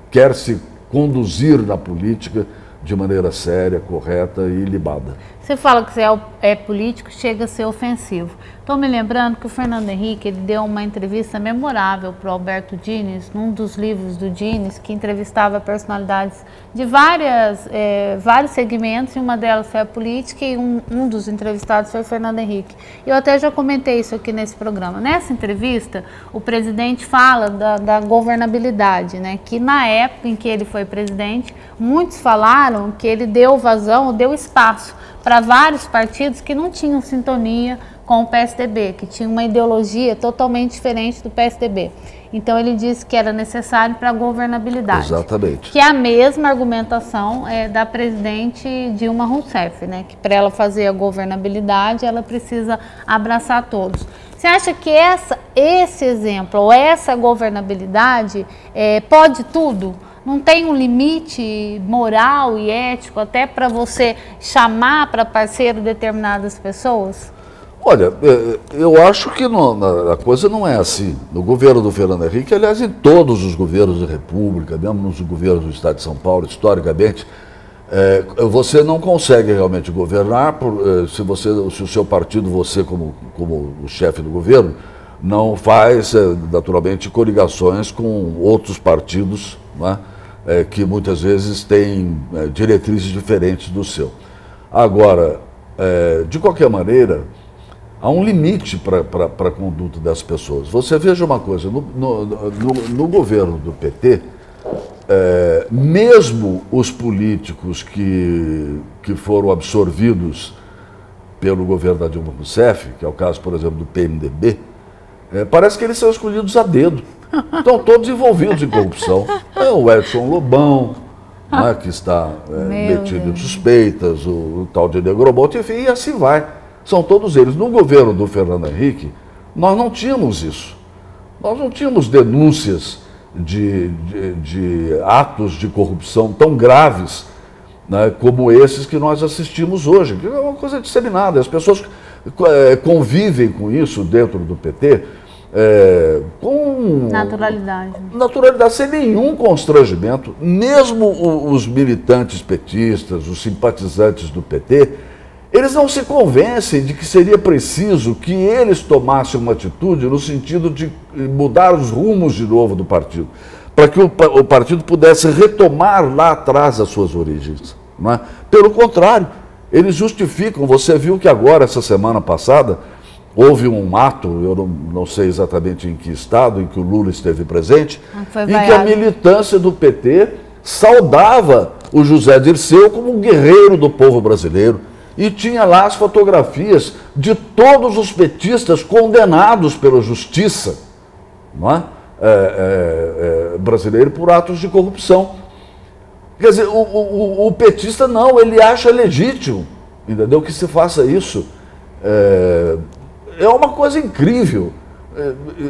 quer se conduzir na política de maneira séria, correta e ilibada. Você fala que você é político, chega a ser ofensivo. Estou me lembrando que o Fernando Henrique ele deu uma entrevista memorável para o Alberto Dines, num dos livros do Dines, que entrevistava personalidades de vários segmentos, e uma delas foi a política, e um dos entrevistados foi o Fernando Henrique. Eu até já comentei isso aqui nesse programa. Nessa entrevista, o presidente fala da governabilidade, né? Que na época em que ele foi presidente, muitos falaram que ele deu vazão, deu espaço para vários partidos que não tinham sintonia com o PSDB, que tinha uma ideologia totalmente diferente do PSDB. Então ele disse que era necessário para a governabilidade. Exatamente. Que é a mesma argumentação da presidente Dilma Rousseff, né? Que para ela fazer a governabilidade, ela precisa abraçar todos. Você acha que esse exemplo, ou essa governabilidade, pode tudo? Não tem um limite moral e ético até para você chamar para parceiro determinadas pessoas? Olha, eu acho que a coisa não é assim. No governo do Fernando Henrique, aliás, em todos os governos da República, mesmo nos governos do Estado de São Paulo, historicamente, você não consegue realmente governar se o seu partido, você como o chefe do governo, não faz, naturalmente, coligações com outros partidos, né, que muitas vezes têm diretrizes diferentes do seu. Agora, de qualquer maneira, há um limite para a conduta das pessoas. Você veja uma coisa, no governo do PT, mesmo os políticos que foram absorvidos pelo governo da Dilma Rousseff, que é o caso, por exemplo, do PMDB, parece que eles são escolhidos a dedo. Estão todos envolvidos em corrupção. O Edson Lobão, né, que está metido em suspeitas, o tal de Negrobot, enfim, e assim vai. São todos eles. No governo do Fernando Henrique, nós não tínhamos isso. Nós não tínhamos denúncias de atos de corrupção tão graves, né, como esses que nós assistimos hoje, que é uma coisa disseminada. As pessoas convivem com isso dentro do PT com naturalidade, sem nenhum constrangimento. Mesmo os militantes petistas, os simpatizantes do PT, eles não se convencem de que seria preciso que eles tomassem uma atitude no sentido de mudar os rumos de novo do partido, para que o partido pudesse retomar lá atrás as suas origens. Não é? Pelo contrário, eles justificam. Você viu que agora, essa semana passada, houve um ato, eu não sei exatamente em que estado, em que o Lula esteve presente, em que a militância do PT saudava o José Dirceu como um guerreiro do povo brasileiro. E tinha lá as fotografias de todos os petistas condenados pela justiça, não é? Brasileira por atos de corrupção. Quer dizer, o petista não, ele acha legítimo, entendeu? Que se faça isso. É uma coisa incrível.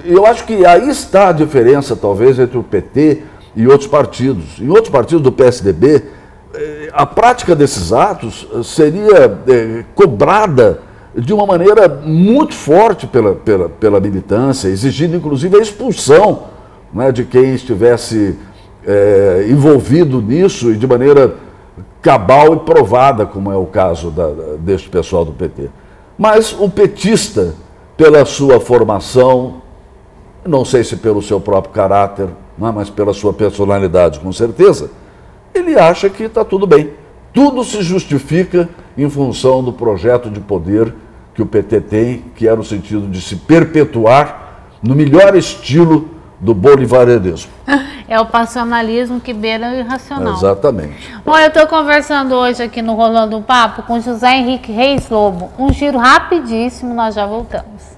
Eu acho que aí está a diferença, talvez, entre o PT e outros partidos. Em outros partidos do PSDB, a prática desses atos seria cobrada de uma maneira muito forte pela militância, exigindo inclusive a expulsão, né, de quem estivesse envolvido nisso e de maneira cabal e provada, como é o caso deste pessoal do PT. Mas o petista, pela sua formação, não sei se pelo seu próprio caráter, não é, mas pela sua personalidade, com certeza, ele acha que está tudo bem. Tudo se justifica em função do projeto de poder que o PT tem, que é no sentido de se perpetuar no melhor estilo do bolivarianismo. É o passionalismo que beira o irracional. Exatamente. Bom, eu estou conversando hoje aqui no Rolando um Papo com José Henrique Reis Lobo. Um giro rapidíssimo, nós já voltamos.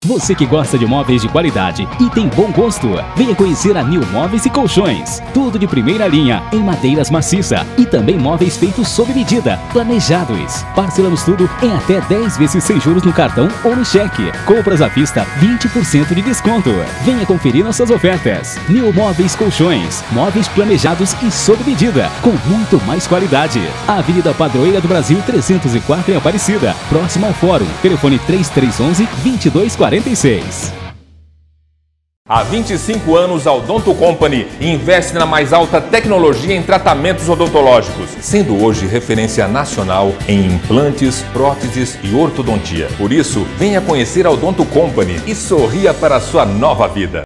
Você que gosta de móveis de qualidade e tem bom gosto, venha conhecer a New Móveis e Colchões. Tudo de primeira linha, em madeiras maciça e também móveis feitos sob medida, planejados. Parcelamos tudo em até 10 vezes sem juros no cartão ou no cheque. Compras à vista, 20% de desconto. Venha conferir nossas ofertas. New Móveis Colchões, móveis planejados e sob medida, com muito mais qualidade. Avenida Padroeira do Brasil 304 em Aparecida, próximo ao Fórum. Telefone 3311-2246. Há 25 anos, a Odonto Company investe na mais alta tecnologia em tratamentos odontológicos, sendo hoje referência nacional em implantes, próteses e ortodontia. Por isso, venha conhecer a Odonto Company e sorria para a sua nova vida.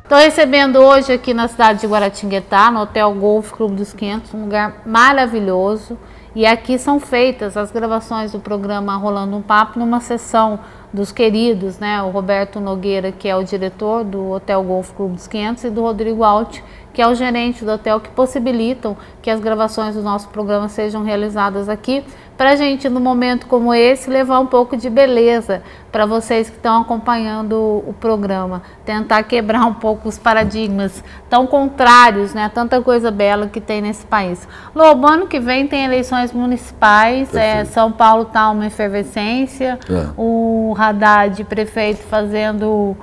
Estou recebendo hoje aqui na cidade de Guaratinguetá, no Hotel Golf Clube dos 500, um lugar maravilhoso. E aqui são feitas as gravações do programa Rolando um Papo numa sessão dos queridos, né? O Roberto Nogueira, que é o diretor do Hotel Golf Clube dos 500, e do Rodrigo Alt, que é o gerente do hotel, que possibilitam que as gravações do nosso programa sejam realizadas aqui, para a gente, num momento como esse, levar um pouco de beleza para vocês que estão acompanhando o programa, tentar quebrar um pouco os paradigmas tão contrários, né? Tanta coisa bela que tem nesse país. Lobo, ano que vem tem eleições municipais, São Paulo está uma efervescência, o Haddad, prefeito, fazendo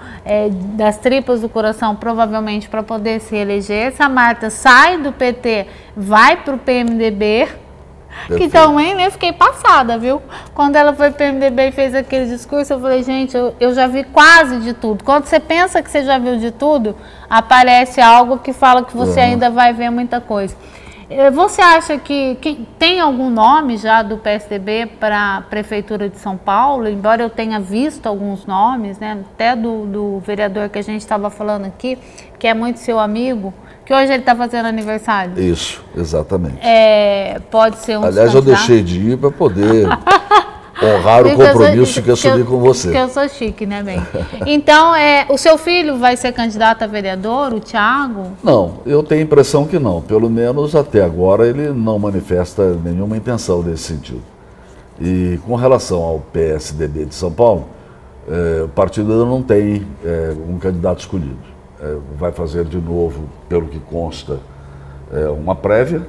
das tripas do coração, provavelmente para poder se reeleger. Essa Marta sai do PT, vai para o PMDB, que também eu fiquei passada, viu? Quando ela foi para o PMDB e fez aquele discurso, eu falei, gente, eu já vi quase de tudo. Quando você pensa que você já viu de tudo, aparece algo que fala que você ainda vai ver muita coisa. Você acha que tem algum nome já do PSDB para a Prefeitura de São Paulo? Embora eu tenha visto alguns nomes, né? Até do vereador que a gente estava falando aqui, que é muito seu amigo, que hoje ele está fazendo aniversário. Isso, exatamente. Pode ser um Aliás, eu deixei de ir para poder honrar o compromisso que eu assumi com você. Porque eu sou chique, né, bem? Então, o seu filho vai ser candidato a vereador, o Thiago? Não, eu tenho a impressão que não. Pelo menos até agora ele não manifesta nenhuma intenção nesse sentido. E com relação ao PSDB de São Paulo, o partido ainda não tem um candidato escolhido. Vai fazer de novo, pelo que consta, uma prévia.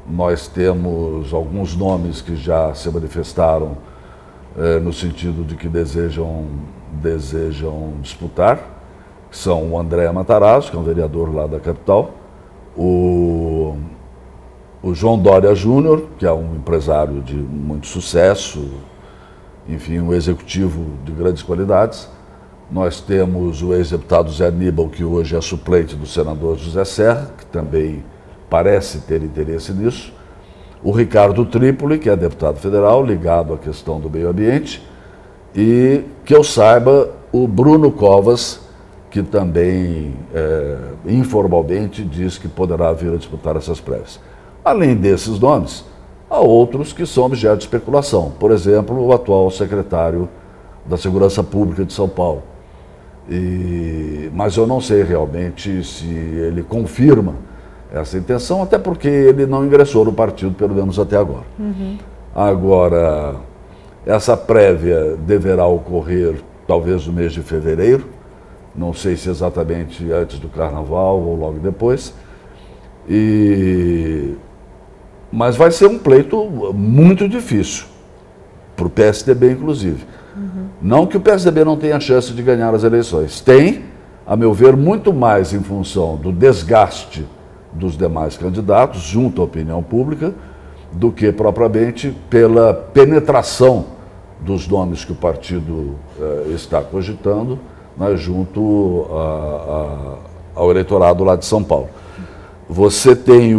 Nós temos alguns nomes que já se manifestaram no sentido de que desejam disputar, que são o André Matarazzo, que é um vereador lá da capital, o João Dória Júnior, que é um empresário de muito sucesso, enfim, um executivo de grandes qualidades. Nós temos o ex-deputado Zé Aníbal, que hoje é suplente do senador José Serra, que também parece ter interesse nisso. O Ricardo Trípoli, que é deputado federal, ligado à questão do meio ambiente. E, que eu saiba, o Bruno Covas, que também, informalmente, diz que poderá vir a disputar essas prévias. Além desses nomes, há outros que são objeto de especulação. Por exemplo, o atual secretário da Segurança Pública de São Paulo. Mas eu não sei realmente se ele confirma essa intenção, até porque ele não ingressou no partido, pelo menos até agora. Agora, essa prévia deverá ocorrer talvez no mês de fevereiro, não sei se exatamente antes do Carnaval ou logo depois, mas vai ser um pleito muito difícil, para o PSDB inclusive. Não que o PSDB não tenha chance de ganhar as eleições, tem, a meu ver, muito mais em função do desgaste dos demais candidatos, junto à opinião pública, do que propriamente pela penetração dos nomes que o partido está cogitando, né, junto ao eleitorado lá de São Paulo. Você tem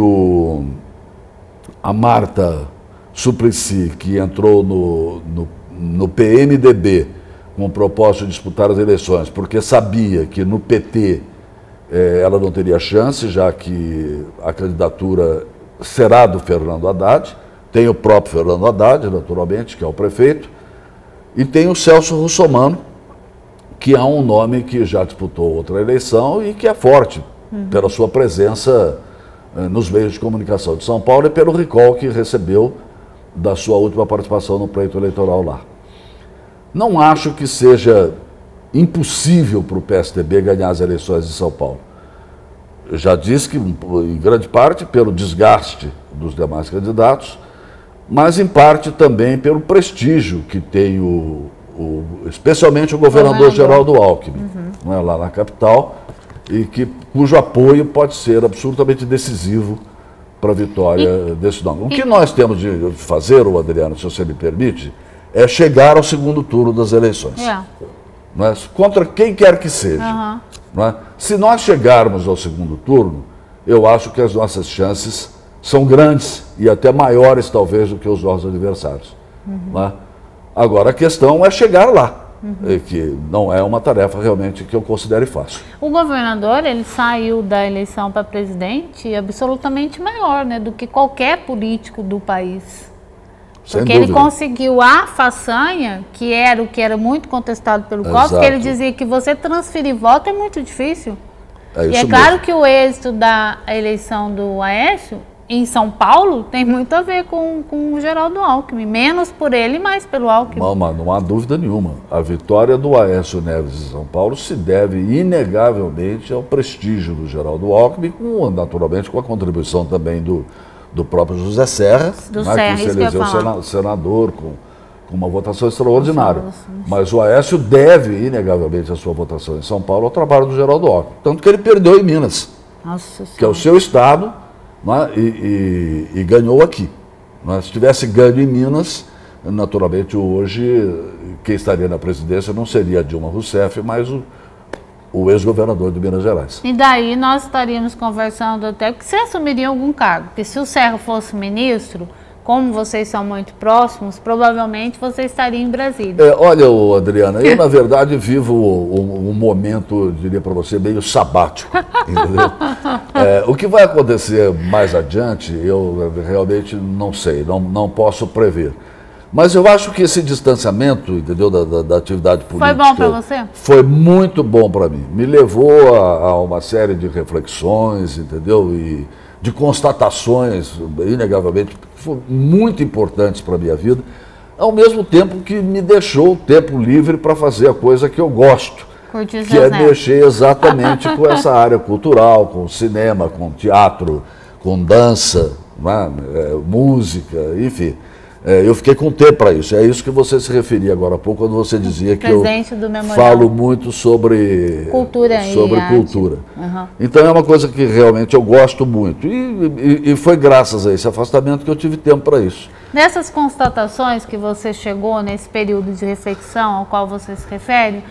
a Marta Suplicy, que entrou no PMDB com o propósito de disputar as eleições, porque sabia que no PT ela não teria chance, já que a candidatura será do Fernando Haddad. Tem o próprio Fernando Haddad, naturalmente, que é o prefeito, e tem o Celso Russomano, que é um nome que já disputou outra eleição e que é forte pela sua presença nos meios de comunicação de São Paulo e pelo recall que recebeu da sua última participação no pleito eleitoral lá. Não acho que seja impossível para o PSDB ganhar as eleições de São Paulo. Eu já disse que, em grande parte, pelo desgaste dos demais candidatos, mas em parte também pelo prestígio que tem especialmente o governador Geraldo Alckmin, não é, lá na capital, e cujo apoio pode ser absolutamente decisivo para a vitória desse nome. O que nós temos de fazer, Adriano, se você me permite, é chegar ao segundo turno das eleições. Não é? Contra quem quer que seja. Não é? Se nós chegarmos ao segundo turno, eu acho que as nossas chances são grandes e até maiores, talvez, do que os nossos adversários. Não é? Agora, a questão é chegar lá. Que não é uma tarefa realmente que eu considere fácil. O governador, ele saiu da eleição para presidente absolutamente maior, né, do que qualquer político do país. Porque ele conseguiu a façanha, que era o que era muito contestado pelo Covas, que ele dizia que você transferir voto é muito difícil. E é claro que o êxito da eleição do Aécio em São Paulo tem muito a ver com o Geraldo Alckmin, menos por ele e mais pelo Alckmin. Não há dúvida nenhuma. A vitória do Aécio Neves em São Paulo se deve inegavelmente ao prestígio do Geraldo Alckmin, naturalmente com a contribuição também do próprio José Serra, que se elegeu senador com uma votação extraordinária. Mas o Aécio deve inegavelmente a sua votação em São Paulo ao trabalho do Geraldo Alckmin. Tanto que ele perdeu em Minas, que é o seu estado, e ganhou aqui. Se tivesse ganho em Minas, naturalmente hoje quem estaria na presidência não seria a Dilma Rousseff, mas o ex-governador de Minas Gerais. E daí nós estaríamos conversando até que você assumiria algum cargo, porque se o Serra fosse ministro, como vocês são muito próximos, provavelmente você estaria em Brasília. Olha, Adriana, eu na verdade vivo um momento, diria para você, meio sabático, entendeu? O que vai acontecer mais adiante, eu realmente não sei, não posso prever. Mas eu acho que esse distanciamento, entendeu, da atividade política... Foi bom para você? Foi muito bom para mim. Me levou a uma série de reflexões, entendeu, e de constatações, inegavelmente, muito importantes para a minha vida, ao mesmo tempo que me deixou o tempo livre para fazer a coisa que eu gosto, que é mexer exatamente com essa área cultural, com cinema, com teatro, com dança, música, enfim. Eu fiquei com tempo para isso. É isso que você se referia agora há pouco, quando você dizia que eu falo muito sobre cultura. Então é uma coisa que realmente eu gosto muito. E foi graças a esse afastamento que eu tive tempo para isso. Nessas constatações que você chegou nesse período de reflexão ao qual você se refere,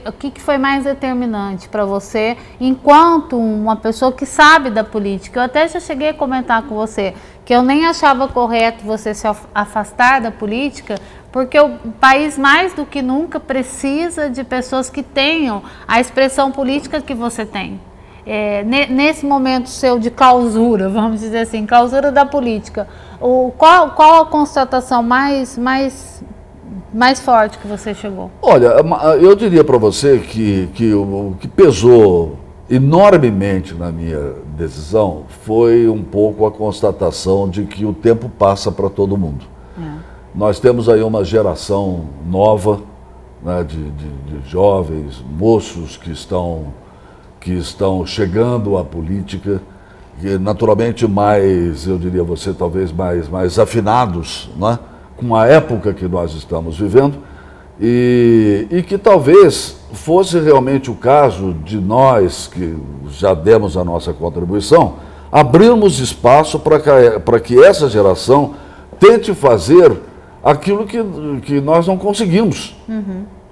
o que foi mais determinante para você enquanto uma pessoa que sabe da política? Eu até já cheguei a comentar com você que eu nem achava correto você se afastar da política, porque o país mais do que nunca precisa de pessoas que tenham a expressão política que você tem. Nesse momento seu de clausura, vamos dizer assim, clausura da política, qual a constatação mais forte que você chegou? Olha, eu diria para você que o que pesou enormemente na minha decisão foi um pouco a constatação de que o tempo passa para todo mundo. Nós temos aí uma geração nova, de jovens, moços que estão chegando à política, que naturalmente mais, eu diria você, talvez mais afinados, com a época que nós estamos vivendo, e que talvez fosse realmente o caso de nós, que já demos a nossa contribuição, abrirmos espaço para que essa geração tente fazer aquilo que nós não conseguimos.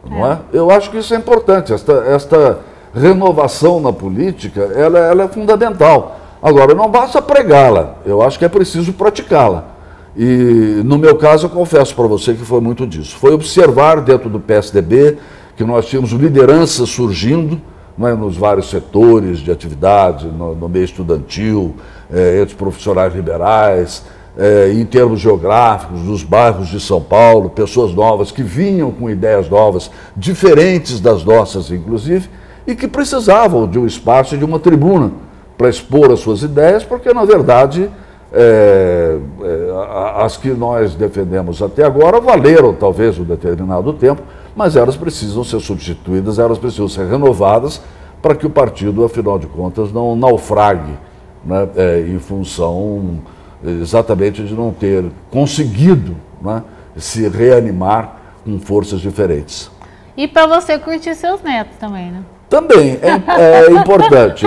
Não é? Eu acho que isso é importante, esta renovação na política, ela é fundamental. Agora, não basta pregá-la, eu acho que é preciso praticá-la. E no meu caso, eu confesso para você que foi muito disso. Foi observar dentro do PSDB que nós tínhamos lideranças surgindo, nos vários setores de atividade, no meio estudantil, entre profissionais liberais, em termos geográficos, nos bairros de São Paulo, pessoas novas que vinham com ideias novas, diferentes das nossas, inclusive, e que precisavam de um espaço e de uma tribuna para expor as suas ideias, porque, na verdade, as que nós defendemos até agora valeram talvez um determinado tempo, mas elas precisam ser substituídas, elas precisam ser renovadas para que o partido, afinal de contas, não naufrague, em função exatamente de não ter conseguido se reanimar com forças diferentes. E para você curtir seus netos também, né? Também é importante.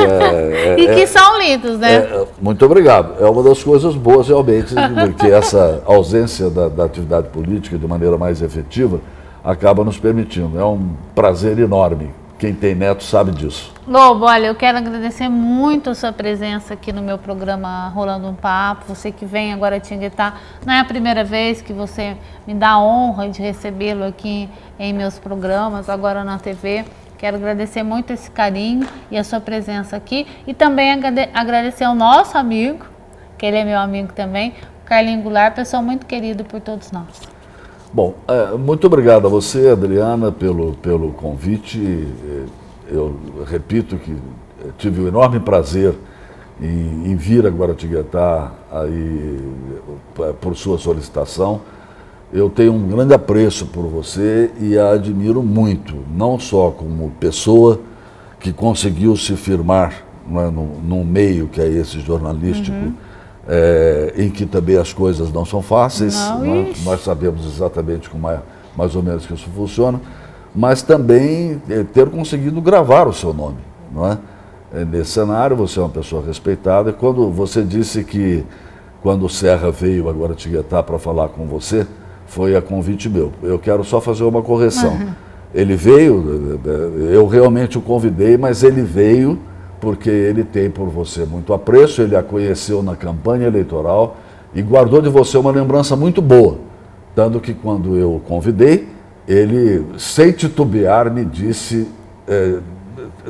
E que são lidos, né? Muito obrigado. É uma das coisas boas, realmente, que essa ausência da atividade política de maneira mais efetiva acaba nos permitindo. É um prazer enorme. Quem tem neto sabe disso. Lobo, olha, eu quero agradecer muito a sua presença aqui no meu programa Rolando um Papo. Você que vem agora a Guaratinguetá, não é a primeira vez que você me dá a honra de recebê-lo aqui em meus programas, agora na TV. Quero agradecer muito esse carinho e a sua presença aqui. E também agradecer ao nosso amigo, que ele é meu amigo também, Carlinho Goulart, pessoa muito querida por todos nós. Bom, muito obrigado a você, Adriana, pelo convite. Eu repito que tive o enorme prazer em vir a Guaratinguetá aí, por sua solicitação. Eu tenho um grande apreço por você e a admiro muito, não só como pessoa que conseguiu se firmar, né, num meio que é esse jornalístico, em que também as coisas não são fáceis, nós sabemos exatamente como mais ou menos que isso funciona, mas também ter conseguido gravar o seu nome, não é? Nesse cenário você é uma pessoa respeitada, e quando você disse que quando o Serra veio a Guaratinguetá para falar com você, foi a convite meu. Eu quero só fazer uma correção. Ele veio, eu realmente o convidei, mas ele veio porque ele tem por você muito apreço, ele a conheceu na campanha eleitoral e guardou de você uma lembrança muito boa. Tanto que quando eu o convidei, ele, sem titubear, me disse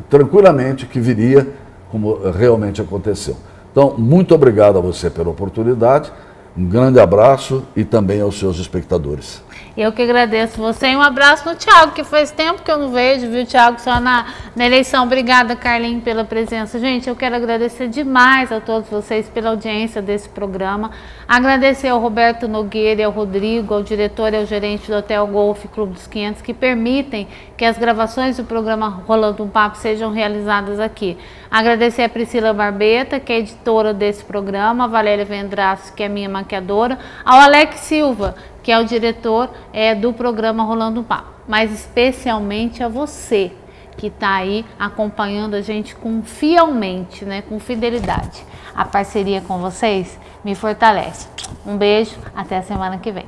tranquilamente que viria, como realmente aconteceu. Então, muito obrigado a você pela oportunidade, um grande abraço e também aos seus espectadores. Eu que agradeço você e um abraço no Thiago, que faz tempo que eu não vejo, viu, Thiago, só na eleição. Obrigada, Carlinho, pela presença. Gente, eu quero agradecer demais a todos vocês pela audiência desse programa. Agradecer ao Roberto Nogueira e ao Rodrigo, ao diretor e ao gerente do Hotel Golf Clube dos 500, que permitem que as gravações do programa Rolando um Papo sejam realizadas aqui. Agradecer a Priscila Barbeta, que é editora desse programa, a Valéria Vendraço, que é minha maquiadora, ao Alex Silva, que é o diretor do programa Rolando um Papo, mas especialmente a você, que está aí acompanhando a gente fielmente, né, com fidelidade. A parceria com vocês me fortalece. Um beijo, até a semana que vem.